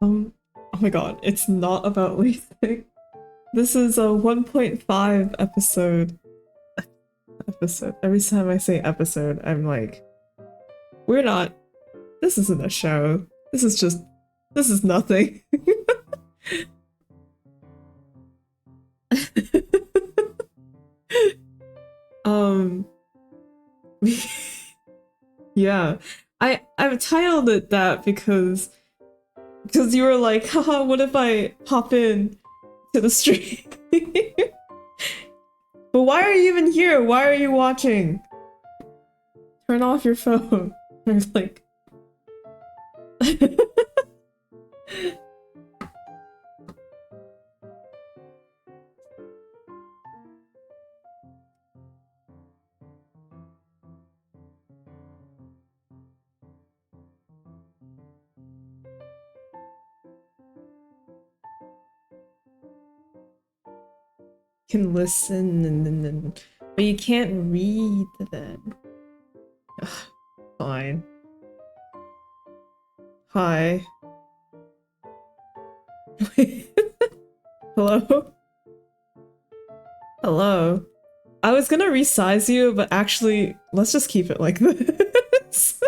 Oh my god, it's not about lasik. This is a 1.5 episode. Episode. Every time I say episode, I'm like, we're not. This isn't a show. This is just. This is nothing. um. Yeah. I've titled it that because you were like, haha, what if I pop in to the stream? But why are you even here? Why are you watching? Turn off your phone. I was like, can listen and but you can't read then. Ugh, fine. Hi. Hello? Hello? I was gonna resize you, but actually, let's just keep it like this.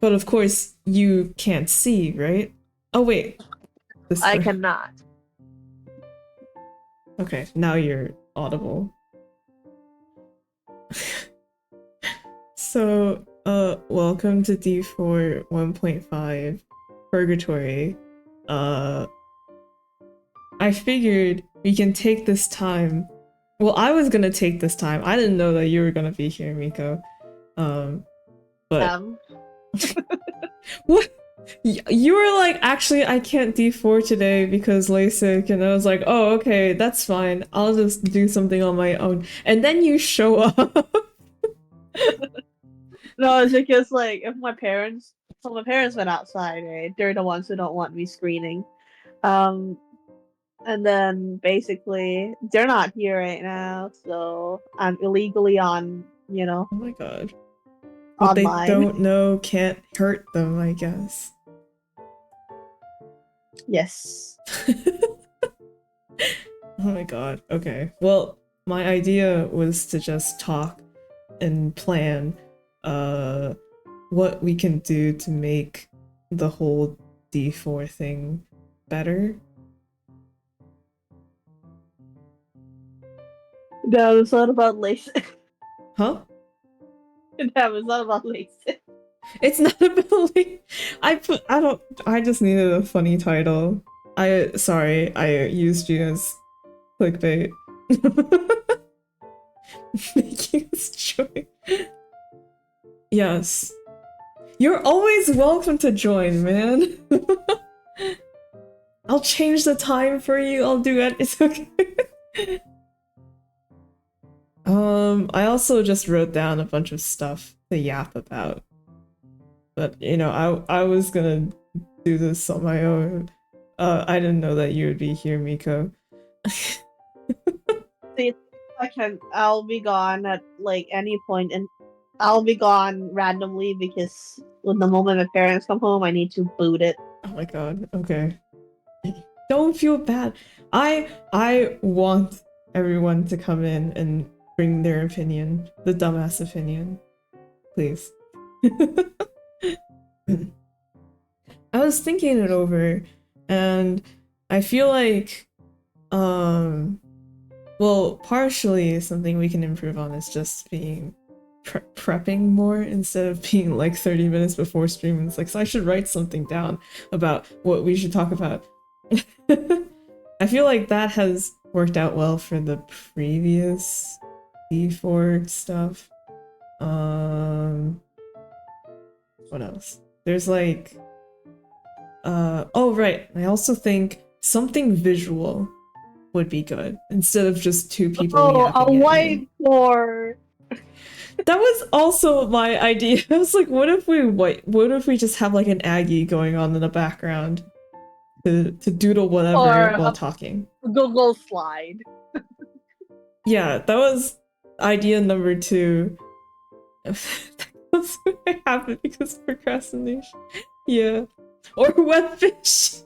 But of course, you can't see, right? Oh wait. I cannot. Okay, now you're audible. So, welcome to D4 1.5 Purgatory. I figured we can take this time. Well, I was gonna take this time. I didn't know that you were gonna be here, Miko. But what? You were like, actually, I can't D4 today because LASIK, and I was like, oh, okay, that's fine. I'll just do something on my own. And then you show up. No, it's because like if my parents went outside, right? They're the ones who don't want me screening. And then basically they're not here right now, so I'm illegally on, Oh my god. What they online. don't know can't hurt them, I guess. Yes. Oh my god. Okay. Well, my idea was to just talk and plan what we can do to make the whole D4 thing better. No, it's not about LASIK. Huh? No, it's not about LASIK. It's not about I just needed a funny title. Sorry, I used you as clickbait. Making us join. Yes. You're always welcome to join, man. I'll change the time for you. I'll do it. It's okay. I also just wrote down a bunch of stuff to yap about. But, you know, I was gonna do this on my own. I didn't know that you would be here, Miko. See, I'll be gone at like any point, and I'll be gone randomly because when the moment my parents come home, I need to boot it. Oh my god, okay. Don't feel bad. I want everyone to come in and bring their opinion, the dumbass opinion. Please. I was thinking it over, and I feel like, well, partially something we can improve on is just being prepping more instead of being like 30 minutes before stream. And it's like, so I should write something down about what we should talk about. I feel like that has worked out well for the previous D4 stuff. What else? There's like, oh right, I also think something visual would be good instead of just two people Oh, a yapping at you. whiteboard. That was also my idea. I was like, what if we just have like an Aggie going on in the background to doodle whatever Or while a talking. Google slide. Yeah, that was idea number 2. That else might happen because of procrastination. Yeah. Or web fish.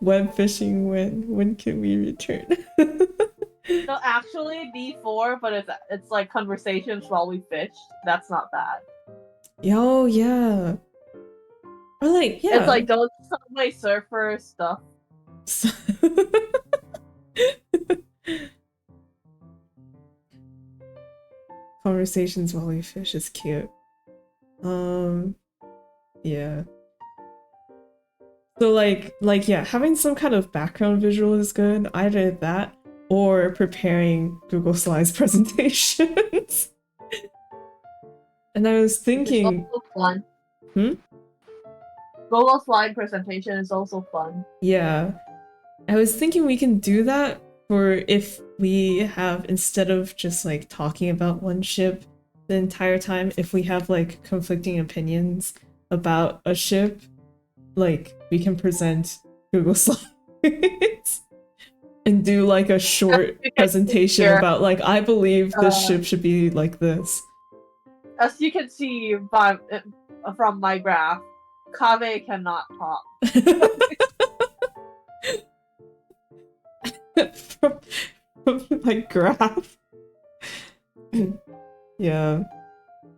Web fishing when? When can we return? No, actually D4, but it's like conversations while we fish. That's not bad. Yo, yeah. Or like, yeah. It's like those Subway Surfer stuff. Conversations while we fish is cute. Yeah. So like yeah, having some kind of background visual is good. Either that or preparing Google Slides presentations. And I was thinking, It's also fun. Hmm? Google Slide presentation is also fun. Yeah. I was thinking we can do that for if we have, instead of just like talking about one ship the entire time, if we have like conflicting opinions about a ship, like we can present Google Slides and do like a short presentation about like, I believe this ship should be like this. As you can see from my graph, Kave cannot talk. from my graph. Yeah.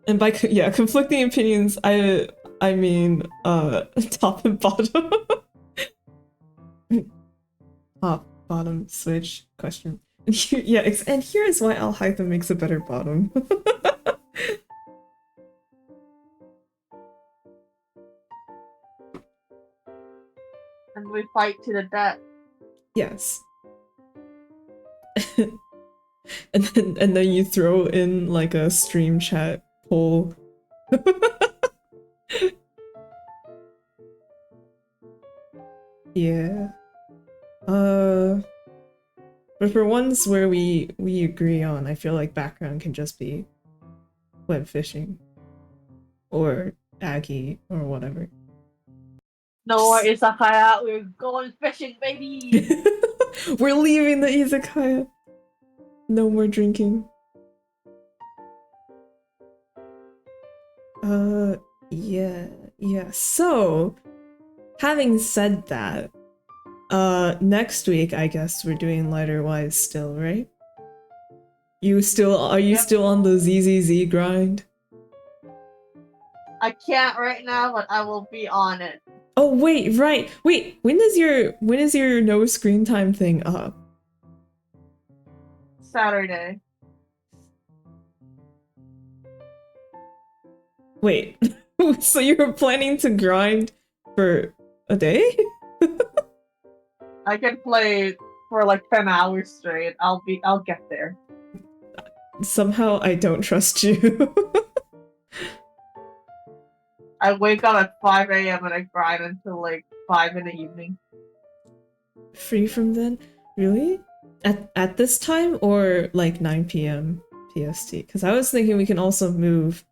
And by yeah, conflicting opinions, I mean top and bottom. Top, bottom, switch, question. And here, yeah, and here is why Alhaitham makes a better bottom. And we fight to the death. Yes. and then you throw in like a stream chat poll. Yeah. But for ones where we agree on, I feel like background can just be web fishing or Aggie or whatever. No more izakaya, we're going fishing, baby! We're leaving the izakaya. No more drinking. Yeah. So, having said that, next week I guess we're doing lighter wise still, right? Are you still on the ZZZ grind? I can't right now, but I will be on it. Oh wait, right. Wait, when is your no screen time thing up? Saturday. Wait. So you were planning to grind for a day? I can play for like 10 hours straight. I'll get there. Somehow I don't trust you. I wake up at 5 a.m. and I grind until like 5 in the evening. Free from then? Really? At this time or like 9 p.m. PST? Because I was thinking we can also move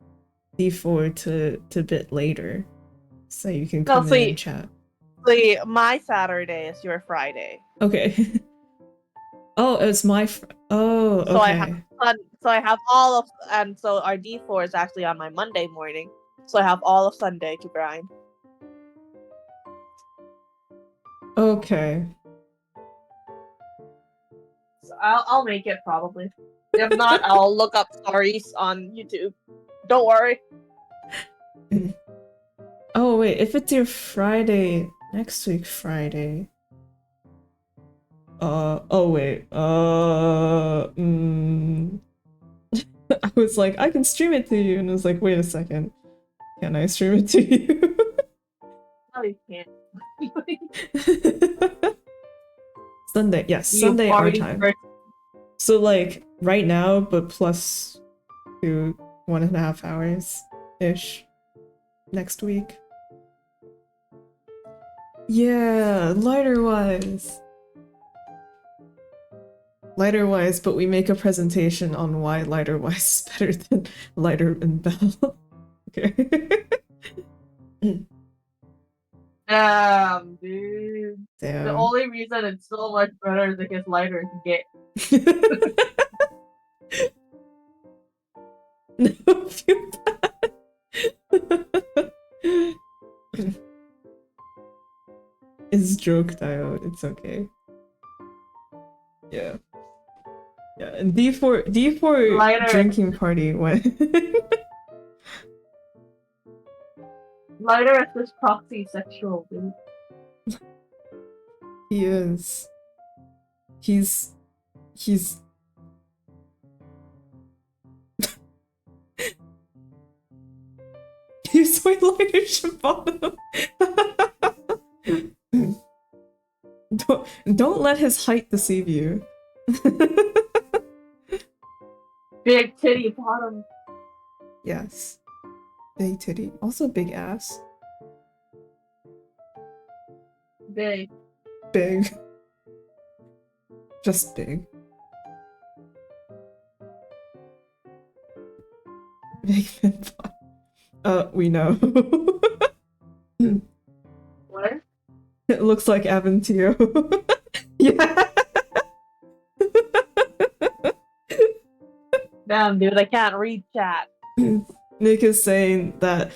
D4 to a bit later, so you can come in and chat. My Saturday is your Friday. Okay. Oh, it's my. Oh, okay. So I have all of, and so our D4 is actually on my Monday morning. So I have all of Sunday to grind. Okay. So I'll make it probably. If not, I'll look up stories on YouTube. Don't worry. Oh wait, if it's your Friday, next week Friday. Oh wait. I was like, I can stream it to you, and I was like, wait a second. Can I stream it to you? No, you can't. Sunday, yes, Sunday our time. So like right now, but plus 1.5 hours ish next week. Yeah, lighter wise, but we make a presentation on why lighter wise is better than lighter and bell. Okay. Damn, dude. Damn. The only reason it's so much better is because lighter is gay. No, I feel bad. It's joke diode. It's okay. Yeah. Yeah. And D4 Lighter, drinking party when lighter is this proxy sexual, dude. he is. He's he's my lighter Shabbat. Don't let his height deceive you. Big titty bottom. Yes. Big titty. Also big ass. Big. Big. Just big. Big fan we know. What? It looks like Aventio. Yeah. Damn, dude, I can't read chat. Nick is saying that,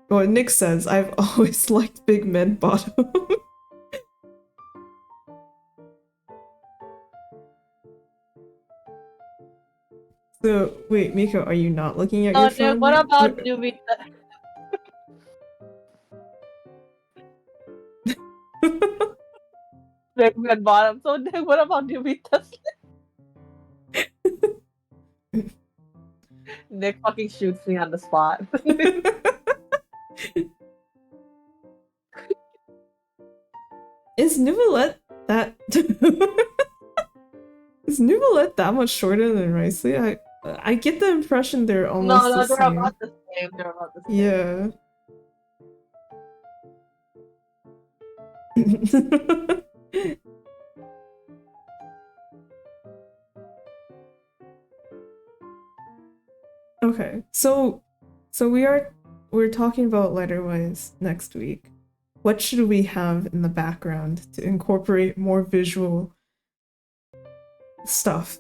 what Nick says, I've always liked big men bottom. So, wait, Miko, are you not looking at your Dude, phone? what about newbie? Big man bottom. So, dude, what about newbie? Nick fucking shoots me on the spot. Is Nuvolette that... Is Nuvolette that much shorter than Ricely? I get the impression they're almost No, the they're same. about the same. They're about the same. Yeah. Okay, so we're talking about Letterwise next week. What should we have in the background to incorporate more visual stuff?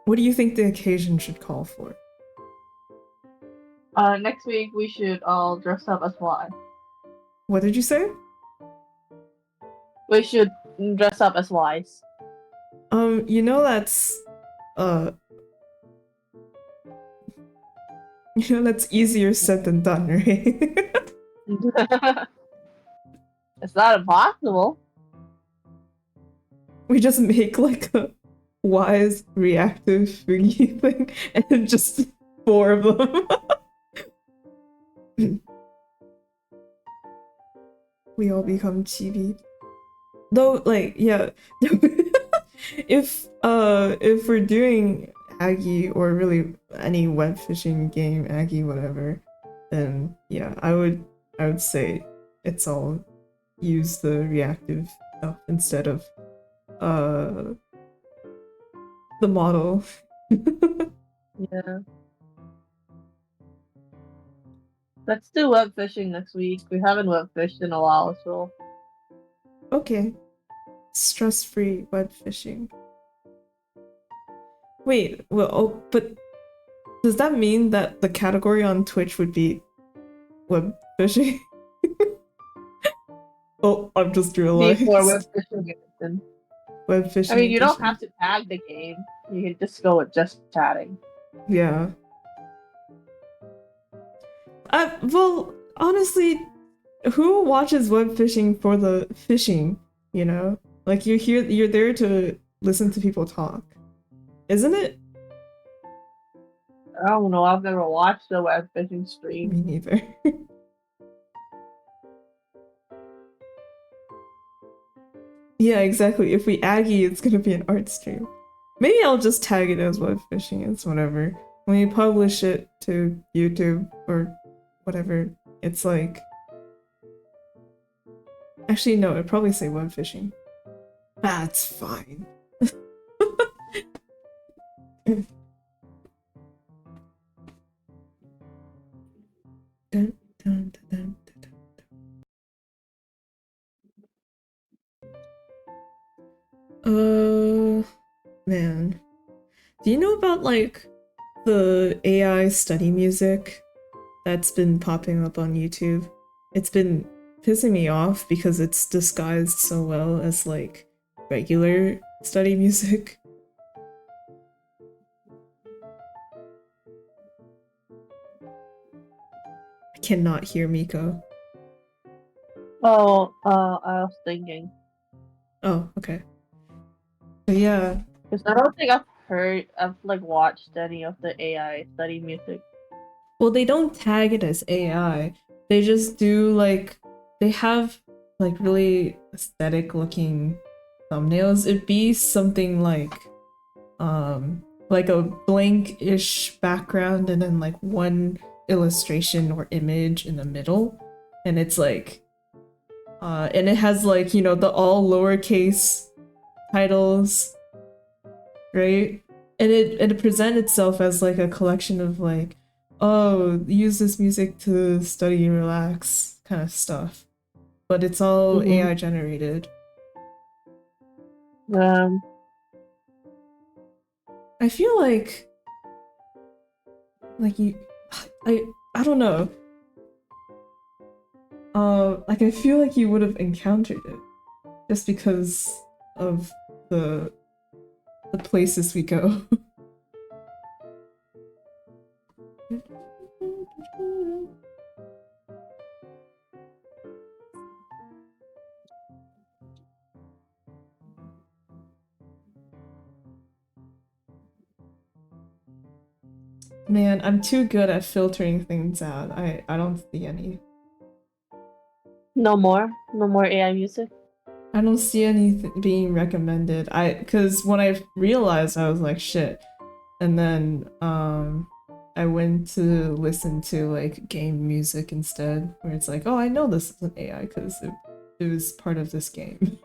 What do you think the occasion should call for? Next week we should all dress up as Y. What did you say? We should dress up as Ys. You know that's you know that's easier said than done, right? It's not impossible. We just make like a wise reactive thingy thing and just 4 of them. We all become chibi. Though, like, yeah. If we're doing Aggie or really any web fishing game, Aggie, whatever, then yeah, I would say it's all use the reactive stuff instead of the model. Yeah. Let's do web fishing next week. We haven't web fished in a while, so. Okay. Stress-free web fishing. Wait, well, oh, but does that mean that the category on Twitch would be web fishing? Oh, I've just realized. Before web fishing edition. Web fishing I mean, you don't edition. have to tag the game. You can just go with just chatting. Yeah. Well, honestly, who watches web fishing for the fishing, you know? Like you're there to listen to people talk. Isn't it? I don't know. I've never watched a web fishing stream. Me neither. Yeah, exactly. If we Aggie, it's gonna be an art stream. Maybe I'll just tag it as web fishing. It's whatever. When you publish it to YouTube or whatever, it's like... Actually, no, it'd probably say web fishing. That's fine. Dun, dun, dun, dun, dun. Man. Do you know about like the AI study music that's been popping up on YouTube? It's been pissing me off because it's disguised so well as like regular study music. I cannot hear Miko. Oh, I was thinking. Oh, okay. But yeah. Because I don't think I've like watched any of the AI study music. Well, they don't tag it as AI. They just do like they have like really aesthetic looking thumbnails. It'd be something like a blank-ish background and then like one illustration or image in the middle. And it's like and it has like, you know, the all lowercase titles, right? And it presents itself as like a collection of like, oh, use this music to study and relax kind of stuff. But it's all Mm-hmm. AI generated. Um, I feel like you I don't know. Like I feel like you would have encountered it just because of the the places we go. Man, I'm too good at filtering things out. I don't see any. no more, no more AI music. I don't see anything being recommended. Cause when I realized I was like shit. And then I went to listen to like game music instead, where it's like, oh, I know this is an AI because it was part of this game.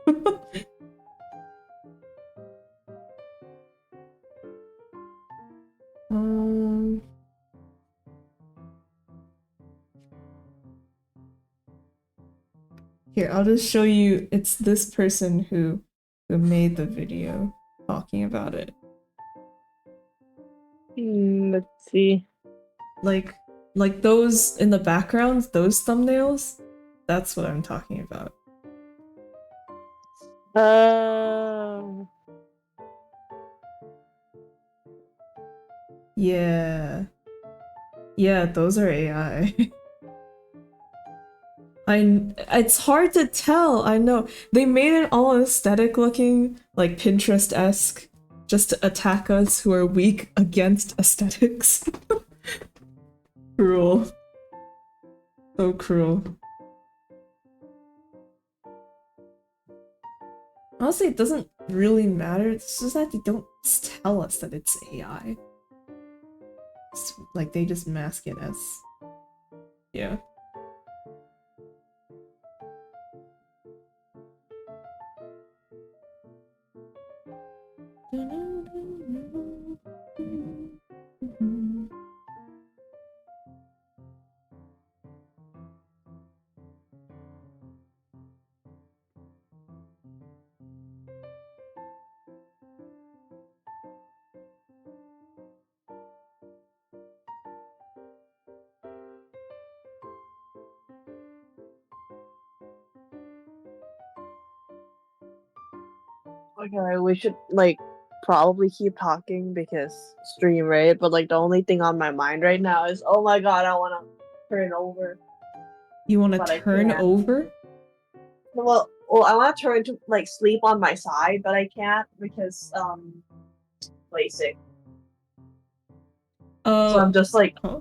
um Here, I'll just show you. It's this person who made the video talking about it. Let's see. Like like those in the background, those thumbnails, that's what I'm talking about. Um, Yeah. Yeah, those are AI. It's hard to tell. I know. They made it all aesthetic looking, like Pinterest-esque, just to attack us who are weak against aesthetics. Cruel. So cruel. Honestly, it doesn't really matter. It's just that they don't tell us that it's AI. It's like they just mask it as yeah. okay, we should like probably keep talking because stream, right? But like the only thing on my mind right now is, oh my god, I want to turn over, You want to but I turn can't. over? Well, I want to turn to like sleep on my side, but I can't because LASIK. So Uh, I'm just huh?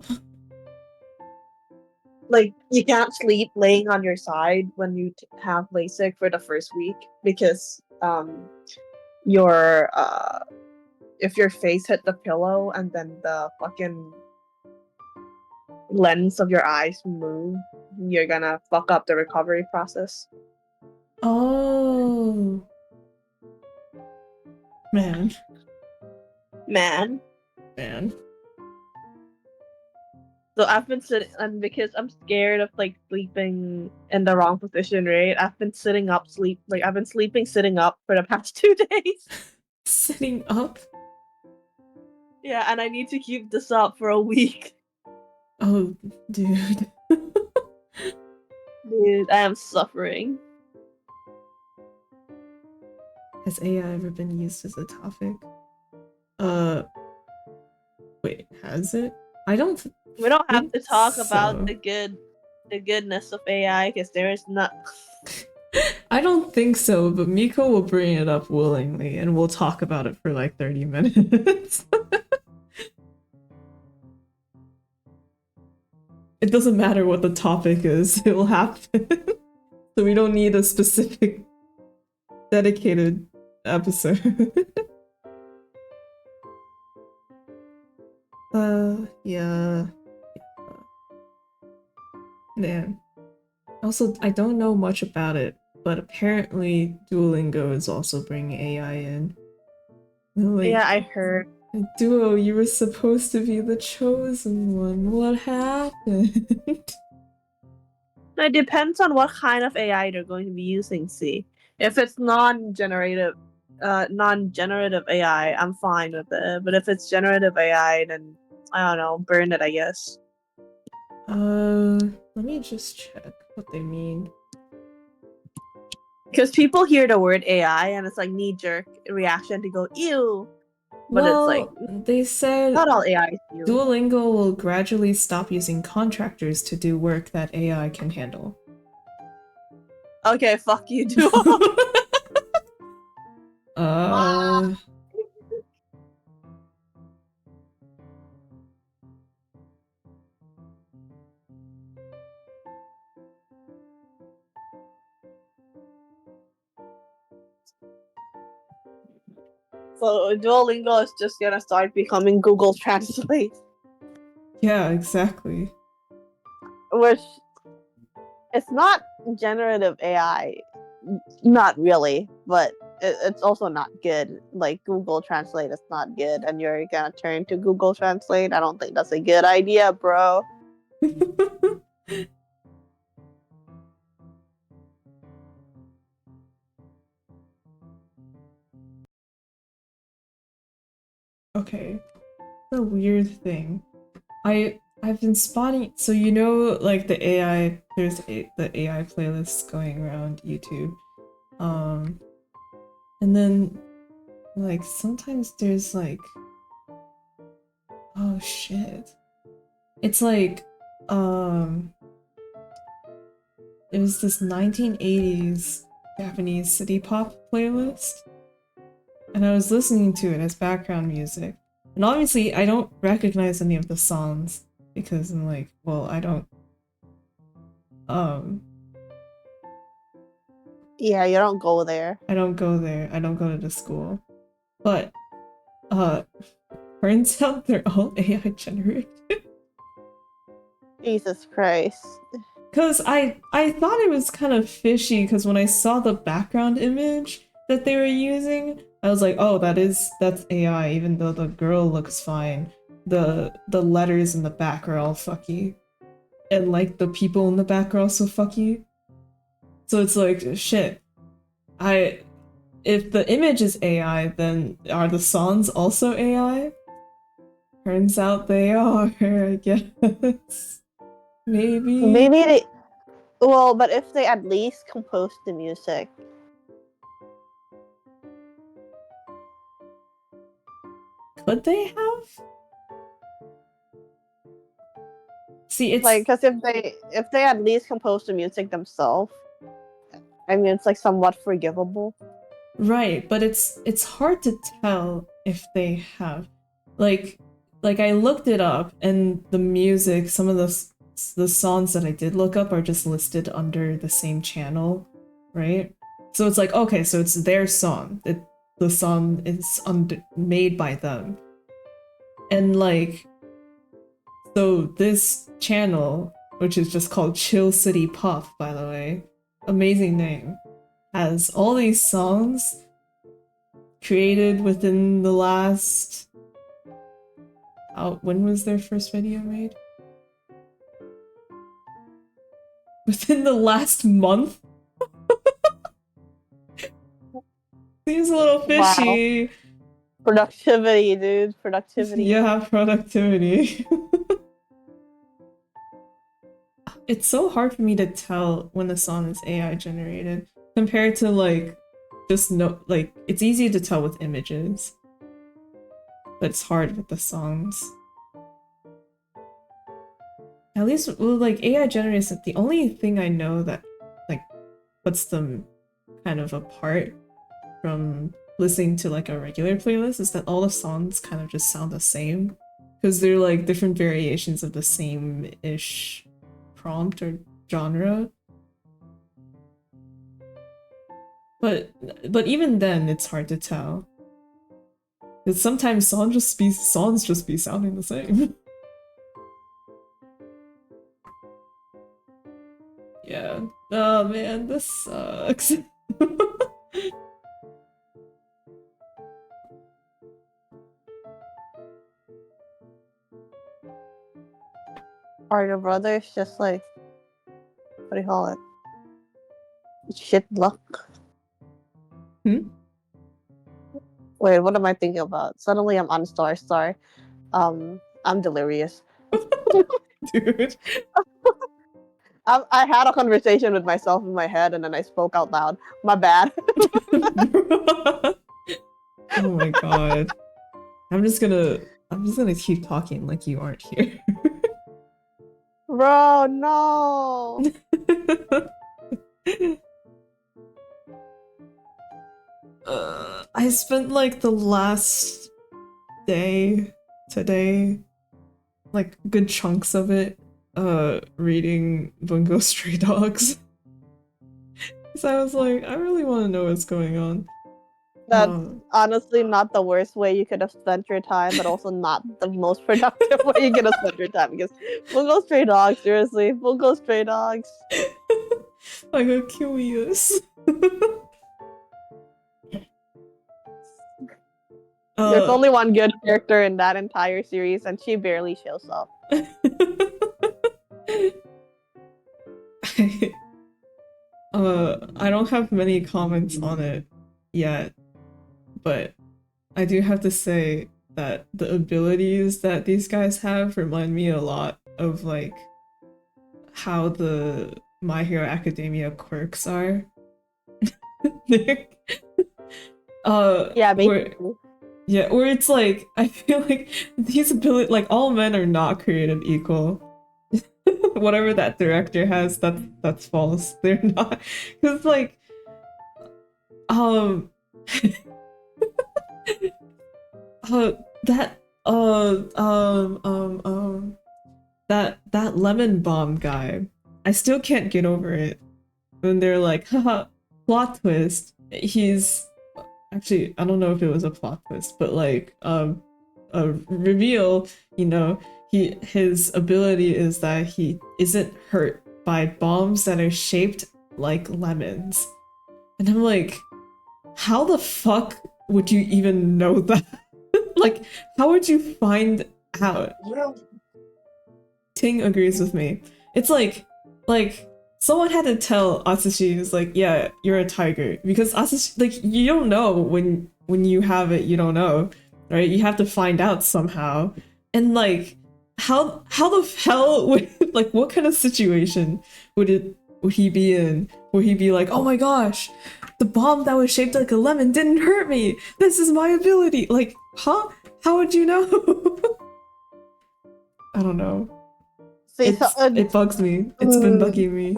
like you can't sleep laying on your side when you have LASIK for the first week because your if your face hit the pillow and then the fucking lens of your eyes move, you're gonna fuck up the recovery process. Oh, man, Man. man. So I've been sitting, and because I'm scared of like sleeping in the wrong position, right? I've been sitting up, I've been sleeping sitting up for the past 2 days. Sitting up? Yeah, and I need to keep this up for a week. Oh, dude. Dude, I am suffering. Has AI ever been used as a topic? Uh, wait, has it? I don't We don't have think to talk about so. the goodness of AI because there is not. I don't think so, but Miko will bring it up willingly and we'll talk about it for like 30 minutes. It doesn't matter what the topic is, it will happen. So we don't need a specific dedicated episode. Yeah. Man. Also, I don't know much about it, but apparently Duolingo is also bringing AI in. Yeah, Like, I heard. Duo, you were supposed to be the chosen one. What happened? It depends on what kind of AI they're going to be using. See, if it's non-generative AI, I'm fine with it. But if it's generative AI, then I don't know, burn it, I guess. Let me just check what they mean. Because people hear the word AI and it's like knee-jerk reaction to go ew, but it's like Well, they said not all AI is ew. Duolingo will gradually stop using contractors to do work that AI can handle. Okay, fuck you, duo. uh, So Duolingo is just gonna start becoming Google Translate, yeah, exactly. which it's not generative AI, not really, but it's also not good. Like Google Translate is not good, and you're gonna turn to Google Translate. I don't think that's a good idea, bro. Okay, the weird thing. I've been spotting, so you know, like the AI, the AI playlists going around YouTube. Um and then like sometimes there's like, oh shit. It's like it was this 1980s Japanese city pop playlist, and I was listening to it as background music. And obviously I don't recognize any of the songs because I'm like, well, um Yeah, you don't go there. I don't go there. I don't go to the school. But uh turns out they're all AI generated. Jesus Christ. Cause I thought it was kind of fishy because when I saw the background image that they were using, I was like, oh, that's AI, even though the girl looks fine. The letters in the back are all fucky. And like the people in the back are also fucky. So it's like shit. I If the image is AI, then are the songs also AI? Turns out they are, I guess. Maybe. Maybe they. Well, but if they at least composed the music, Could they have? See, like, it's because if they at least composed the music themselves, I mean, it's like somewhat forgivable. right, but it's hard to tell if they have. Like like I looked it up and the music, some of the songs that I did look up are just listed under the same channel, right? So it's like, okay, so it's their song. The song is made by them. And like, so this channel, which is just called Chill City Pop, by the way, amazing name, has all these songs created within the last. When was their first video made? Within the last month? Seems a little Wow. fishy. Productivity, dude. Productivity. Yeah, productivity. It's so hard for me to tell when the song is AI generated compared to like just no like it's easy to tell with images, but it's hard with the songs. At least well like AI generates the only thing I know that like puts them kind of apart from listening to like a regular playlist is that all the songs kind of just sound the same because they're like different variations of the same-ish prompt or genre. But even then, it's hard to tell. Because sometimes songs just be sounding the same. Yeah. Oh man, this sucks. Or your brother's just like, what do you call it? Shit luck. Hmm? Wait, what am I thinking about? Suddenly I'm on Star. I'm delirious. Dude. I had a conversation with myself in my head and then I spoke out loud. My bad. Oh my god. I'm just gonna keep talking like you aren't here. Bro, no. I spent like the last day today, like good chunks of it, reading Bungo Stray Dogs. So I was like, I really want to know what's going on. That's honestly not the worst way you could have spent your time, but also not the most productive way you could have spent your time. Because Bungo Stray Dogs, seriously, Bungo Stray Dogs. I got curious. There's only one good character in that entire series, and she barely shows up. I don't have many comments on it yet, but I do have to say that the abilities that these guys have remind me a lot of like how the My Hero Academia quirks are. Yeah, where basically. yeah, where it's like I feel like these ability like all men are not created equal. Whatever that director has, that's false. They're not because like um uh that that lemon bomb guy. I still can't get over it when they're like, haha, plot twist. He's actually I don't know if it was a plot twist, but like a reveal, you know, his ability is that he isn't hurt by bombs that are shaped like lemons. And I'm like, how the fuck would you even know that? Like, how would you find out? Ting agrees with me. It's like someone had to tell Atsushi is like, yeah, you're a tiger because Atsushi like you don't know when you have it, you don't know, right? You have to find out somehow, and like how the hell would like what kind of situation would he be in? Would he be like, oh my gosh, the bomb that was shaped like a lemon didn't hurt me. This is my ability. Like, huh? How would you know? I don't know. See, so, It bugs me. It's been bugging me.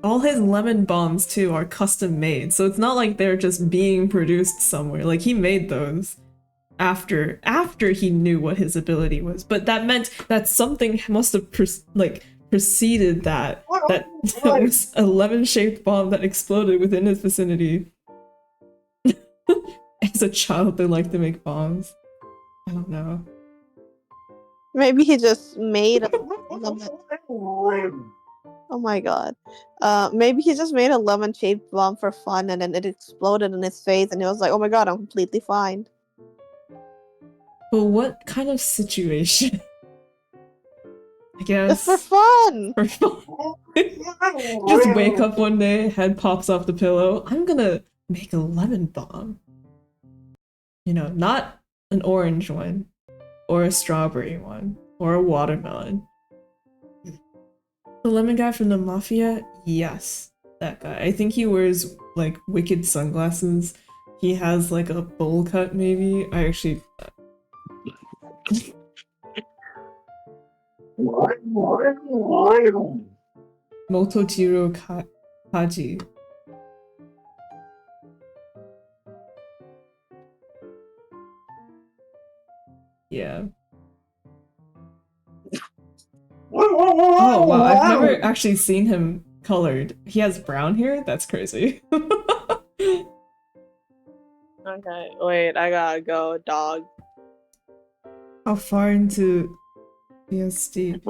All his lemon bombs too are custom made, so it's not like they're just being produced somewhere. Like he made those after he knew what his ability was. But that meant that something must have preceded that that was a lemon-shaped bomb that exploded within his vicinity. As a child, they like to make bombs. I don't know. maybe he just made a lemon. Oh my god. Maybe he just made a lemon shaped bomb for fun and then it exploded in his face and he was like, oh my god, I'm completely fine. But what kind of situation? I It's for guess. fun. For fun. Just wake up one day, head pops off the pillow. I'm gonna make a lemon bomb. You know, not an orange one, or a strawberry one, or a watermelon. The lemon guy from the Mafia? Yes, that guy. I think he wears like wicked sunglasses. He has like a bowl cut, maybe. I actually. Mototiro Kaji. Yeah. Oh wow, I've never actually seen him colored. He has brown hair? That's crazy. Okay, wait, I gotta go, dog. How far into BSD?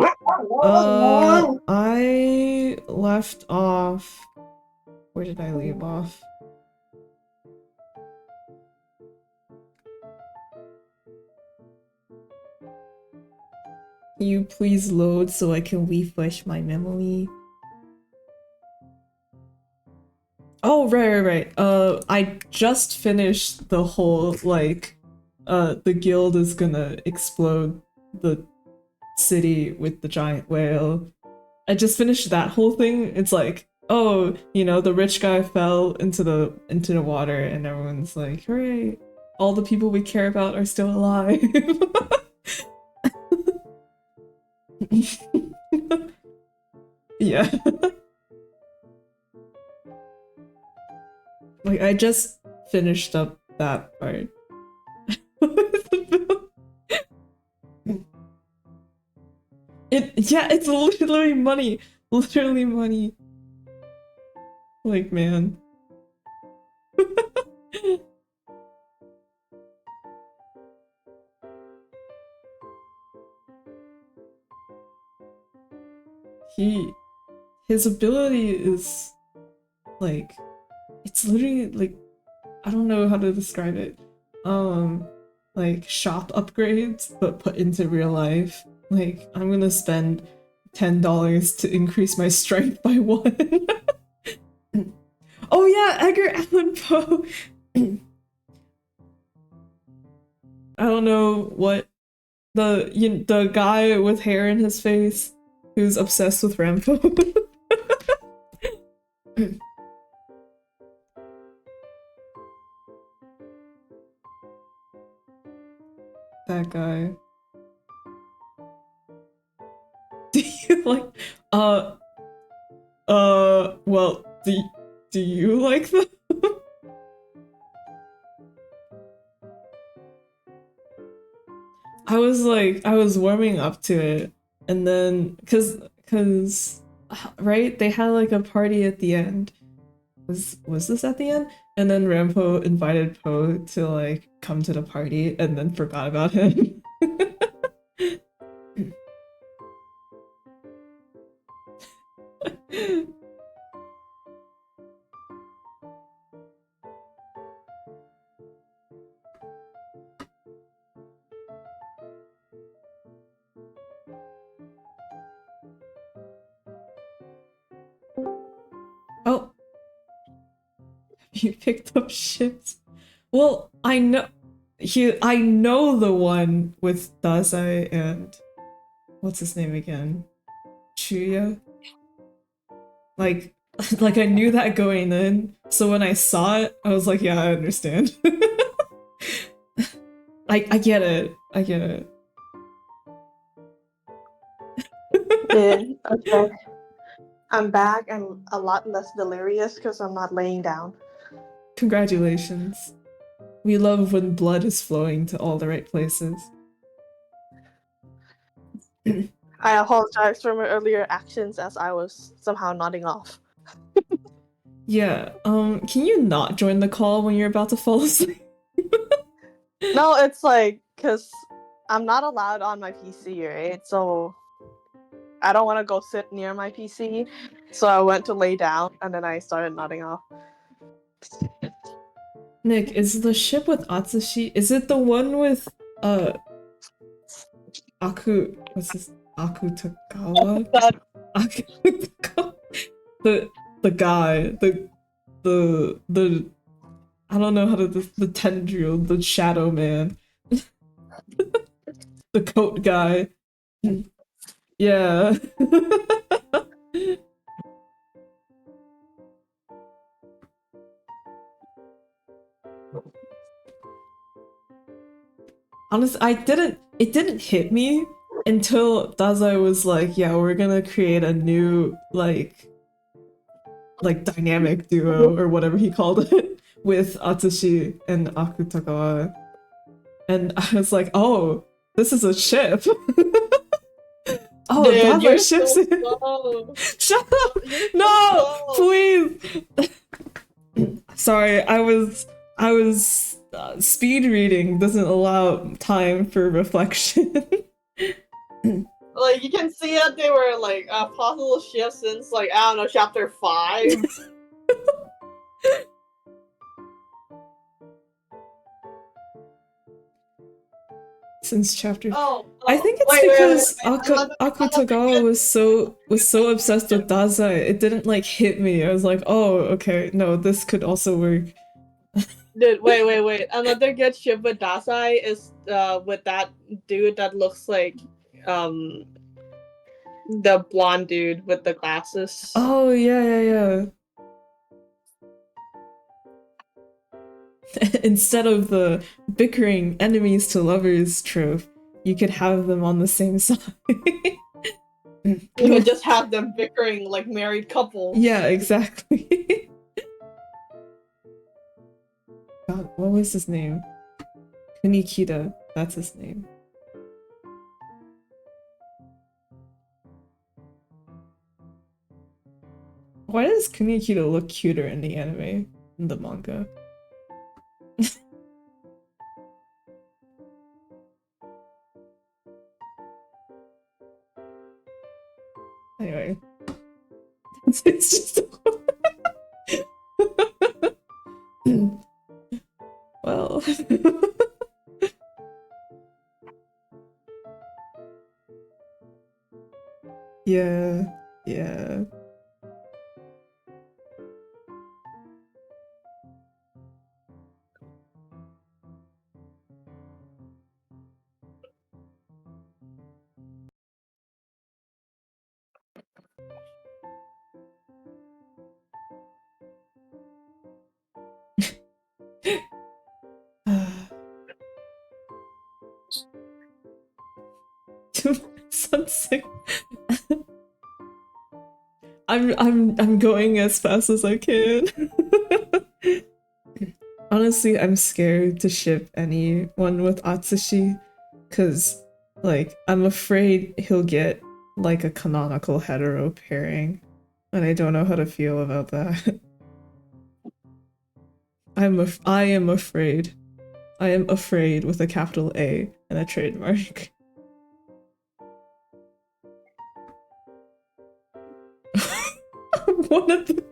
I left off. Where did I leave off? Can you please load so I can refresh my memory? Oh, right. I just finished the whole, like, the guild is gonna explode the city with the giant whale. I just finished that whole thing. It's like, oh, you know, the rich guy fell into the water and everyone's like, hooray, all the people we care about are still alive. Yeah. Like, I just finished up that part. Yeah, it's literally money. Literally money. Like, man. His ability is like, it's literally like, I don't know how to describe it. Like shop upgrades, but put into real life. Like, I'm gonna spend $10 to increase my strength by 1. Oh yeah, Edgar Allan Poe! I don't know what the guy with hair in his face who's obsessed with Rambo. That guy. Do you like well, do you like them? I was warming up to it, and then cause right, they had like a party at the end. Was this at the end? And then Rampo invited Poe to like come to the party, and then forgot about him. Oh, you picked up ships. Well, I know the one with Dazai and what's his name again? Chuya? Like like I knew that going in, so when I saw it, I was like, yeah, I understand. I get it. I get it. Dude, okay. I'm back and a lot less delirious because I'm not laying down. Congratulations. We love when blood is flowing to all the right places. I apologize for my earlier actions as I was somehow nodding off. Yeah, can you not join the call when you're about to fall asleep? No, it's like, because I'm not allowed on my PC, right? So I don't want to go sit near my PC. So I went to lay down and then I started nodding off. Nick, is the ship with Atsushi, is it the one with, Aku, what's his, Akutagawa? That Akutagawa? The guy, the I don't know how to the tendril, the shadow man, the coat guy. Yeah. Honestly, it didn't hit me until Dazai was like, yeah, we're gonna create a new like dynamic duo or whatever he called it with Atsushi and Akutagawa. And I was like, oh, this is a ship. Oh, dude, Dazai you're ships so it. slow. Shut up! You're so No, slow. please. Sorry, I was speed reading doesn't allow time for reflection. Like you can see that they were like a possible shift since like I don't know chapter 5. Since chapter, Oh, I think it's because Akutagawa was so obsessed with Dazai, it didn't like hit me. I was like, oh, okay, no, this could also work. Dude, wait. Another good ship with Dasai is with that dude that looks like um the blonde dude with the glasses. Oh yeah. Instead of the bickering enemies to lovers trope, you could have them on the same side. You could just have them bickering like married couples. Yeah, exactly. God, what was his name? Kunikita, that's his name. Why does Kunikita look cuter in the anime, in the manga? Anyway. It's just... well... yeah. Something. I'm going as fast as I can. Honestly, I'm scared to ship anyone with Atsushi, cause like I'm afraid he'll get like a canonical hetero pairing, and I don't know how to feel about that. I am afraid. I am afraid with a capital A and a trademark. One of the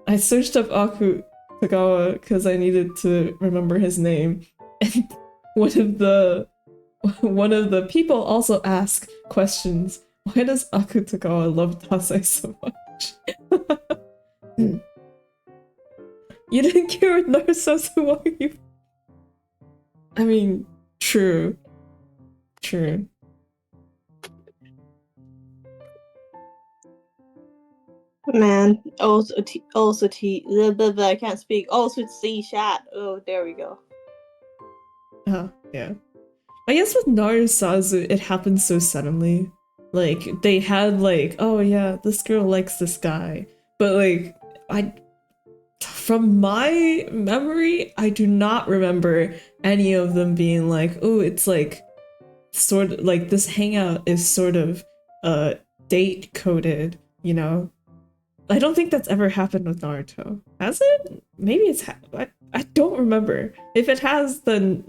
I searched up Akutagawa because I needed to remember his name, and one of the people also ask questions. Why does Akutagawa love Dasai so much? You didn't care with Narsos, who are you? I mean, true. Man, I can't speak. Also C chat. Oh, there we go. Yeah. I guess with Narusazu, it happened so suddenly. Like, they had like, oh yeah, this girl likes this guy. But like, from my memory, I do not remember any of them being like, oh, it's like, sort of, like, this hangout is sort of, date coded, you know? I don't think that's ever happened with Naruto. Has it? Maybe it's I don't remember. If it has, then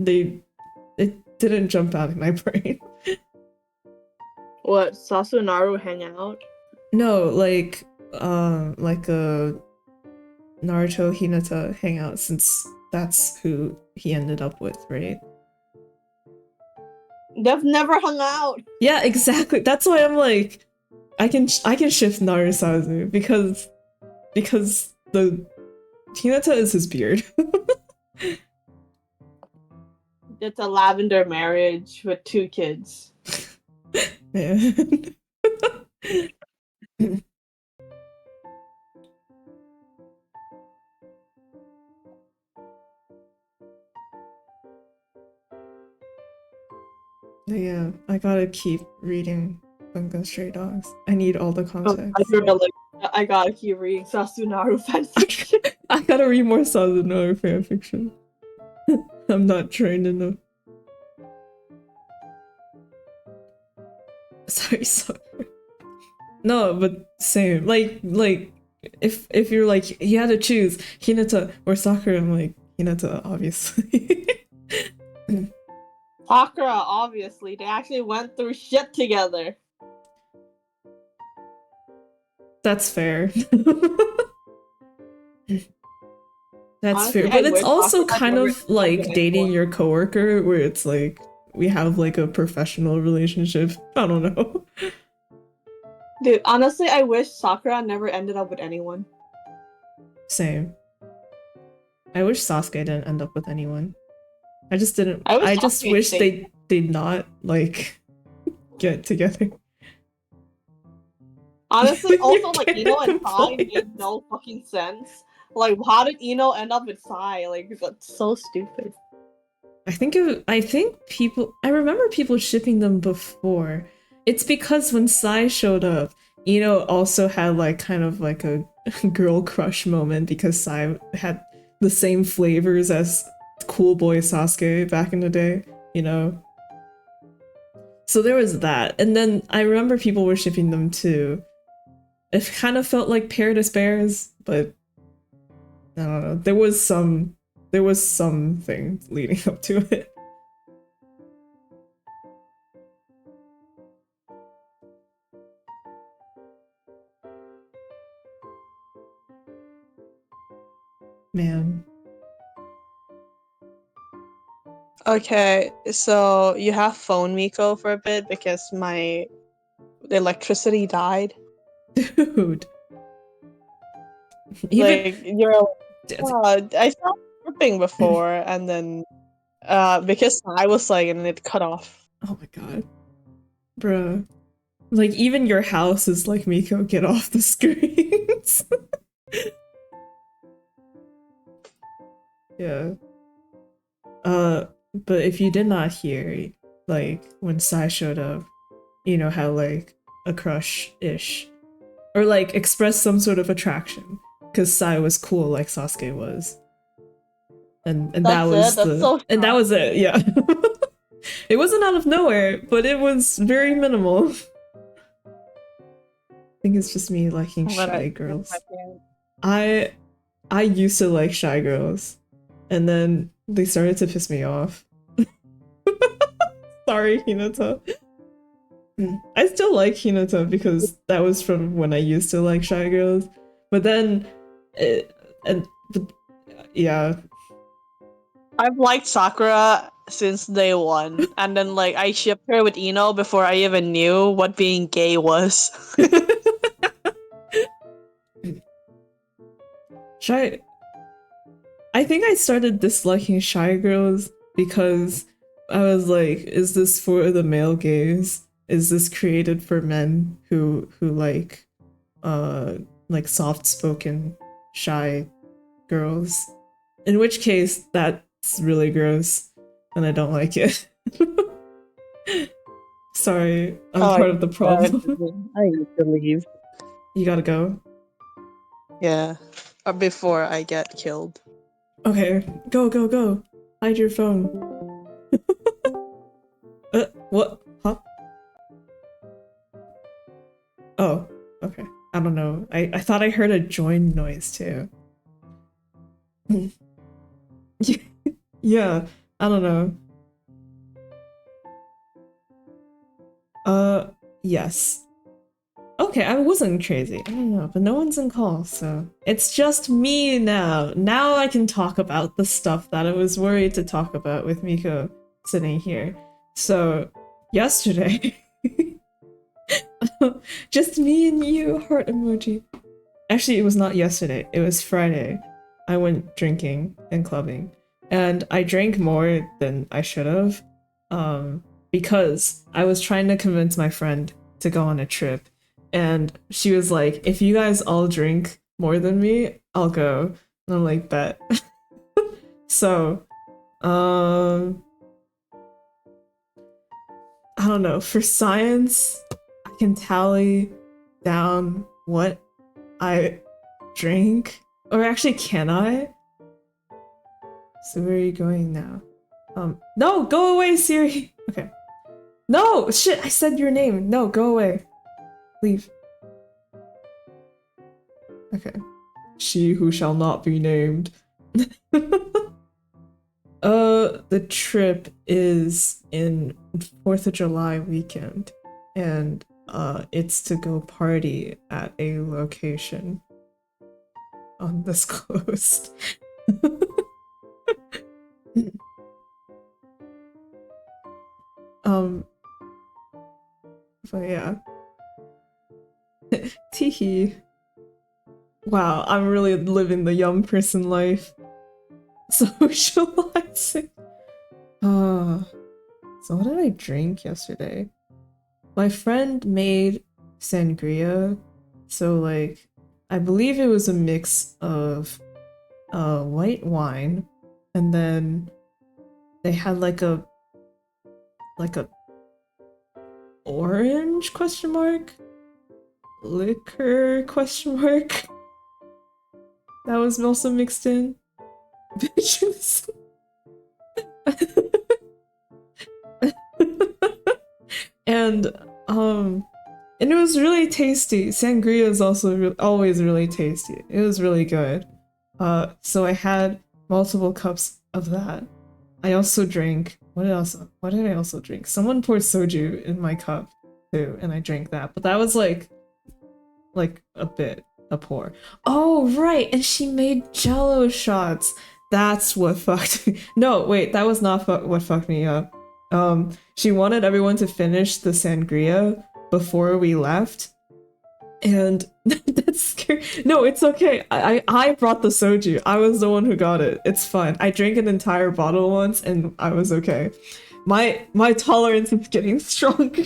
it didn't jump out in my brain. What, Sasunaru hang out? No, like a Naruto Hinata hangout, since that's who he ended up with, right? They've never hung out. Yeah, exactly. That's why I'm like, I can shift Narusazu because the Hinata is his beard. It's a lavender marriage with 2 kids. Man. Yeah, I gotta keep reading Bungo Stray Dogs. I need all the context. I gotta keep reading Sasunaru fanfiction. I gotta read more Sasunaru fanfiction. I'm not trained enough. Sorry. No, but same. Like if you're like you had to choose Hinata or Sakura, I'm like Hinata, obviously. Sakura, obviously, they actually went through shit together. That's fair. That's Honestly, fair, but I it's wish also Sakura kind never of like ended dating anymore. your coworker, where it's like we have like a professional relationship. I don't know. Dude, honestly, I wish Sakura never ended up with anyone. Same. I wish Sasuke didn't end up with anyone. I just didn't. I wish I just Sasuke wish stayed. they did not like get together. Honestly, also, You're like, getting Ino and Sai compliance. made no fucking sense. Like, how did Ino end up with Sai? Like, that's so stupid. I think people. I remember people shipping them before. It's because when Sai showed up, also had like kind of like a girl crush moment because Sai had the same flavors as Cool Boy Sasuke back in the day. So there was that, and then I remember people were shipping them too. It kind of felt like pair despairs, but I don't know. There was something leading up to it. Man. Okay, so you have phone Miko for a bit because the electricity died. Dude. Even Like, I saw tripping before, and then because I was like, and it cut off. oh my god. Bruh. Like even your house is like Miko, get off the screens. Yeah. But if you did not hear, like when Sai showed up, how like a crush-ish. Or like express some sort of attraction. Because Sai was cool like Sasuke was. And that That's it. was That's the so. and that was it, yeah. It wasn't out of nowhere, but it was very minimal. I think it's just me liking shy girls. I used to like shy girls, and then they started to piss me off. Sorry, Hinata. I still like Hinata because that was from when I used to like shy girls, but then, yeah. I've liked Sakura since day one, and then like I shipped her with Ino before I even knew what being gay was. Shy. I think I started disliking shy girls because I was like, is this for the male gaze? Is this created for men who like soft-spoken shy girls? In which case that's really gross and I don't like it. Sorry, I'm part of the problem. I need to leave. You gotta go. Yeah, before I get killed. Okay, go. Hide your phone. What? Huh? Oh, okay. I don't know. I thought I heard a join noise too. Yeah, I don't know. Yes. Okay, I wasn't crazy. I don't know, but no one's in call, so it's just me now. Now I can talk about the stuff that I was worried to talk about with Miko sitting here. So, Yesterday. Just me and you, heart emoji. Actually, it was not yesterday. It was Friday. I went drinking and clubbing. And I drank more than I should have. Because I was trying to convince my friend to go on a trip. And she was like, if you guys all drink more than me, I'll go. And I'm like, bet. So, I don't know. For science, I can tally down what I drink. Or actually, can I? So where are you going now? No, go away, Siri. Okay. No, shit, I said your name. No, go away. Leave. Okay. She who shall not be named. The trip is in 4th of July weekend, and it's to go party at a location undisclosed. But yeah. Teehee. Wow, I'm really living the young person life. Socializing. So what did I drink yesterday? My friend made sangria. So like, I believe it was a mix of white wine, and then they had like a orange question mark liquor question mark that was also mixed in. Bitches. and and it was really tasty. Sangria is also always really tasty. It was really good. So I had multiple cups of that. I also drank, what did I also drink? Someone poured soju in my cup too, and I drank that. But that was like a pour. Oh right, and she made Jello shots. That's what fucked me. No, wait, that was not what fucked me up. She wanted everyone to finish the sangria before we left, and that's scary. No, it's okay. I brought the soju. I was the one who got it. It's fine. I drank an entire bottle once, and I was okay. My tolerance is getting stronger.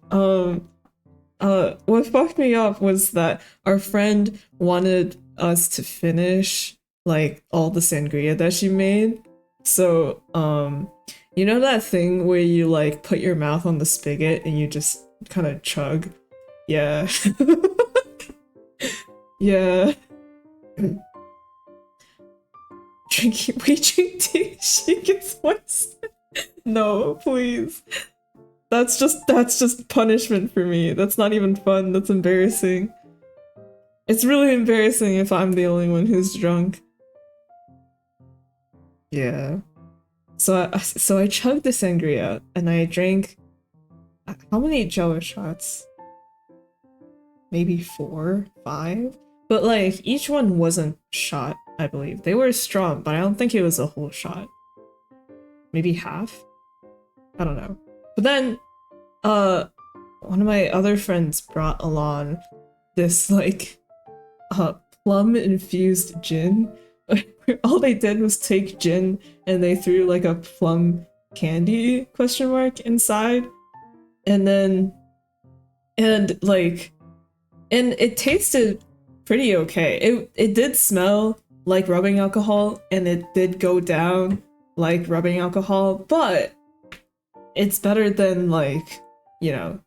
What fucked me up was that our friend wanted us to finish like all the sangria that she made. So, you know that thing where you like put your mouth on the spigot and you just kind of chug? Yeah. Yeah. We drink tea, she gets wasted. No, please. That's just punishment for me. That's not even fun. That's embarrassing. It's really embarrassing if I'm the only one who's drunk. Yeah. So I chugged the sangria and I drank how many Jello shots? Maybe 4, 5? But like each one wasn't shot, I believe. They were strong, but I don't think it was a whole shot. Maybe half? I don't know. But then one of my other friends brought along this like plum infused gin. All they did was take gin and they threw like a plum candy question mark inside, and it tasted pretty okay. It did smell like rubbing alcohol and it did go down like rubbing alcohol, but it's better than like, you know,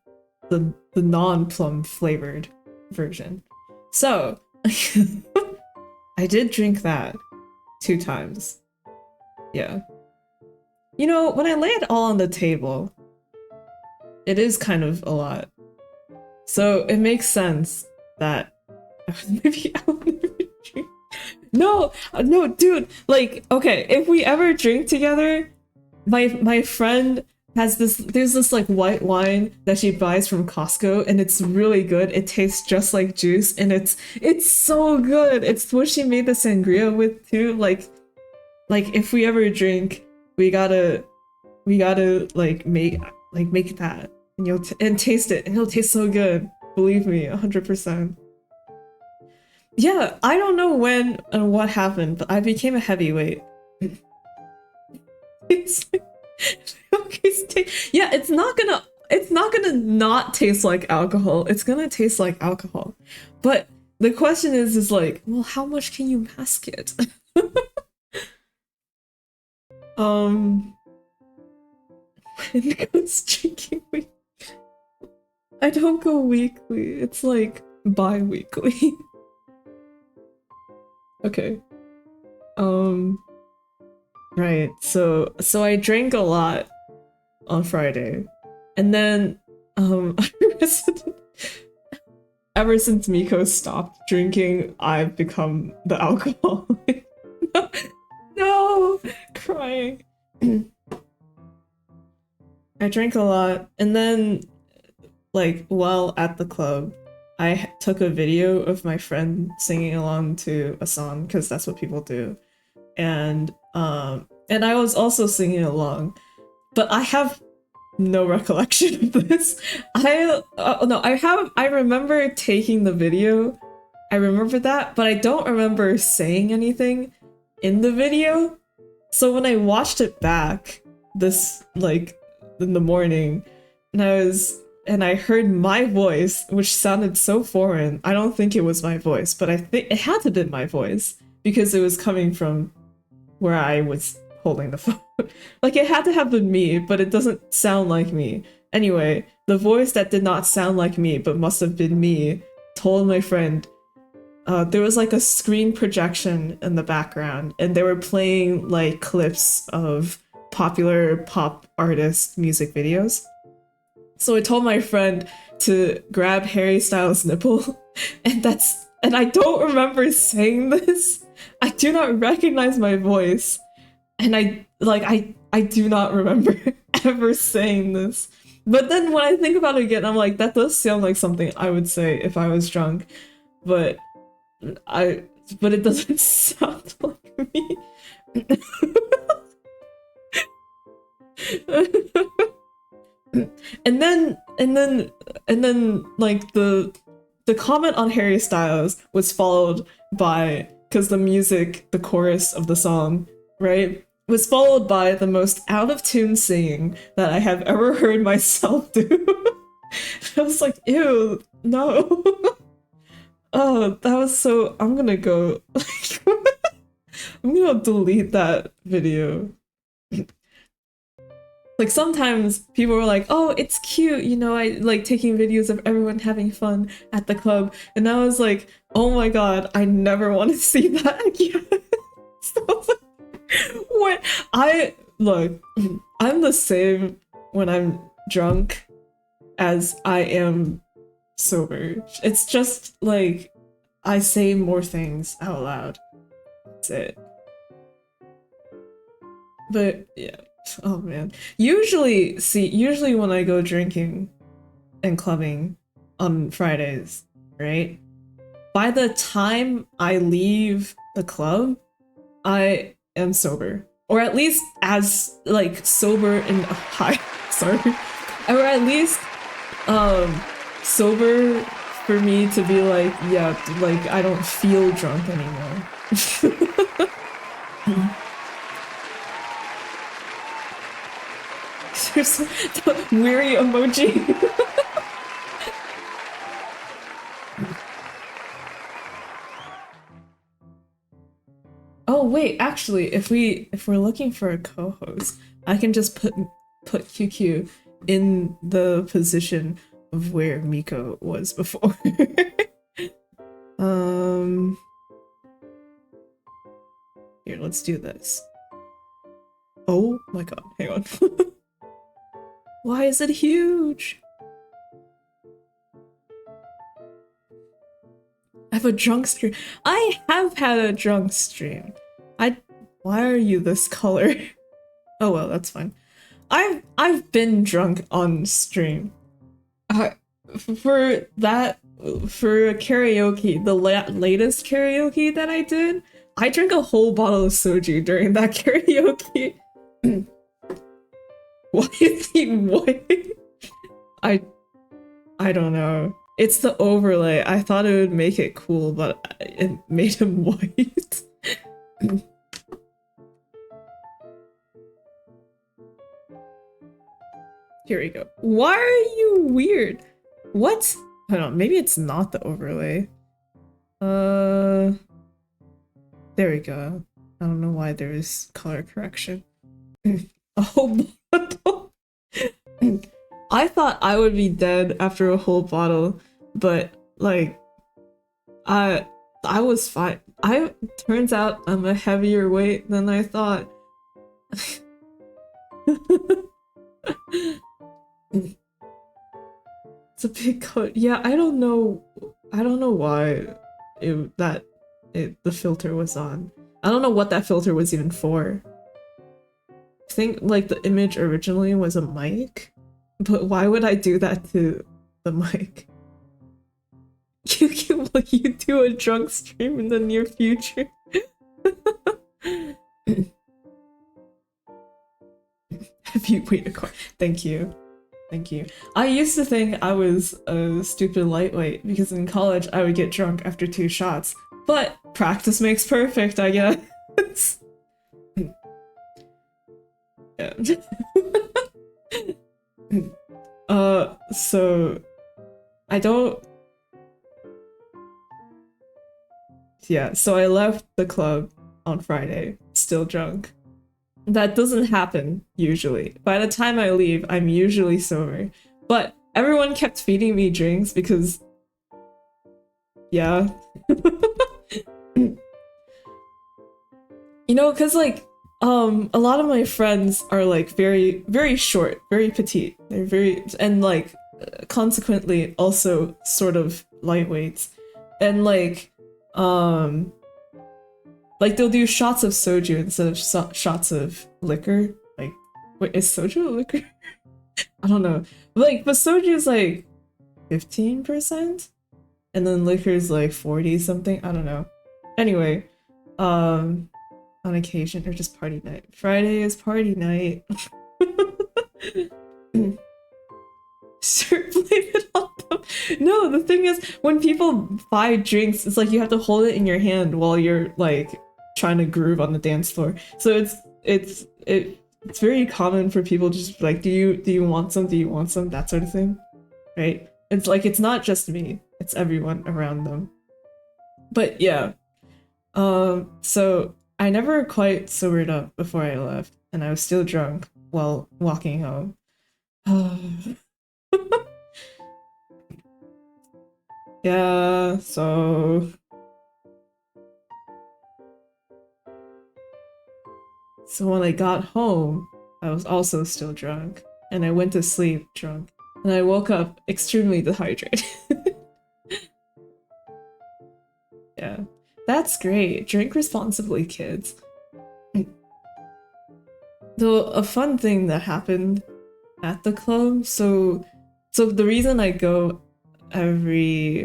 the non-plum flavored version. So I did drink that 2 times. Yeah. You know, when I lay it all on the table, it is kind of a lot. So it makes sense that maybe I'll never drink. No, no, dude. Like, okay, if we ever drink together, my friend has this. There's this like white wine that she buys from Costco, and it's really good. It tastes just like juice, and it's so good. It's what she made the sangria with too. Like if we ever drink, we gotta like make Like make that and and taste it and it'll taste so good. Believe me, 100%. Yeah, I don't know when and what happened, but I became a heavyweight. It's like, yeah, it's not gonna not taste like alcohol. It's gonna taste like alcohol. But the question is like, well, how much can you mask it? When it goes drinking week, I don't go weekly. It's like bi-weekly. Okay. Right. So I drank a lot on Friday. And then ever since Miko stopped drinking, I've become the alcoholic. No, crying. I drank a lot, and then, like, while at the club, I took a video of my friend singing along to a song because that's what people do, and I was also singing along, but I have no recollection of this. I remember taking the video. I remember that, but I don't remember saying anything in the video. So when I watched it back this like in the morning and I heard my voice, which sounded so foreign. I don't think it was my voice, but I think it had to be my voice because it was coming from where I was holding the phone. Like it had to have been me, but it doesn't sound like me. Anyway, the voice that did not sound like me, but must have been me, told my friend, there was like a screen projection in the background, and they were playing like clips of popular pop artist music videos. So I told my friend to grab Harry Styles' nipple, and I don't remember saying this. I do not recognize my voice, and I do not remember ever saying this. But then when I think about it again, I'm like, that does sound like something I would say if I was drunk, but it doesn't sound like me. and then like the comment on Harry Styles was followed by, because the chorus of the song, right, was followed by the most out of tune singing that I have ever heard myself do. I was like, ew, no. Oh, that was so. I'm gonna go. I'm gonna delete that video. Like sometimes people were like, oh, it's cute, you know, I like taking videos of everyone having fun at the club. And I was like, oh my god, I never want to see that again. So I was like, what? Look, I'm the same when I'm drunk as I am sober. It's just like I say more things out loud. That's it. But yeah. Oh man. Usually when I go drinking and clubbing on Fridays, right? By the time I leave the club, I am sober. Or at least as like sober and high, sorry. Or at least sober for me to be like, yeah, like I don't feel drunk anymore. There's the weary emoji. Oh wait, actually, if we're looking for a co-host, I can just put QQ in the position of where Miko was before. Here, let's do this. Oh my god, hang on. Why is it huge? I have a drunk stream. I have had a drunk stream. Why are you this color? Oh well, that's fine. I've been drunk on stream. For karaoke, the latest karaoke that I did, I drank a whole bottle of soju during that karaoke. Why is he white? I I don't know. It's the overlay. I thought it would make it cool, but it made him white. Here we go. Why are you weird? What? Hold on, maybe it's not the overlay. There we go. I don't know why there is color correction. A whole bottle. I thought I would be dead after a whole bottle, but like, I was fine. Turns out I'm a heavier weight than I thought. It's a big coat. Yeah, I don't know why the filter was on. I don't know what that filter was even for. I think like the image originally was a mic, but why would I do that to the mic? Will you do a drunk stream in the near future? Heavyweight accord. Thank you. Thank you. I used to think I was a stupid lightweight because in college I would get drunk after 2 shots, but practice makes perfect, I guess. Yeah. So I don't. Yeah, so I left the club on Friday, still drunk. That doesn't happen, usually. By the time I leave, I'm usually sober. But everyone kept feeding me drinks because... Yeah. You know, because like, a lot of my friends are like very, very short, very petite. They're very... and like, consequently, also sort of lightweights. And like they'll do shots of soju instead of shots of liquor. Like, wait, is soju a liquor? I don't know. But soju is like 15%, and then liquor is like 40 something. I don't know. Anyway, on occasion or just party night. Friday is party night. Sure, blame it on them. No, the thing is, when people buy drinks, it's like you have to hold it in your hand while you're like trying to groove on the dance floor. So it's very common for people to just be like, do you want some? Do you want some? That sort of thing, right? It's like it's not just me; it's everyone around them. But yeah, so I never quite sobered up before I left, and I was still drunk while walking home. Yeah, so when I got home, I was also still drunk, and I went to sleep drunk, and I woke up extremely dehydrated. Yeah, that's great. Drink responsibly, kids. Though a fun thing that happened at the club, so the reason I go every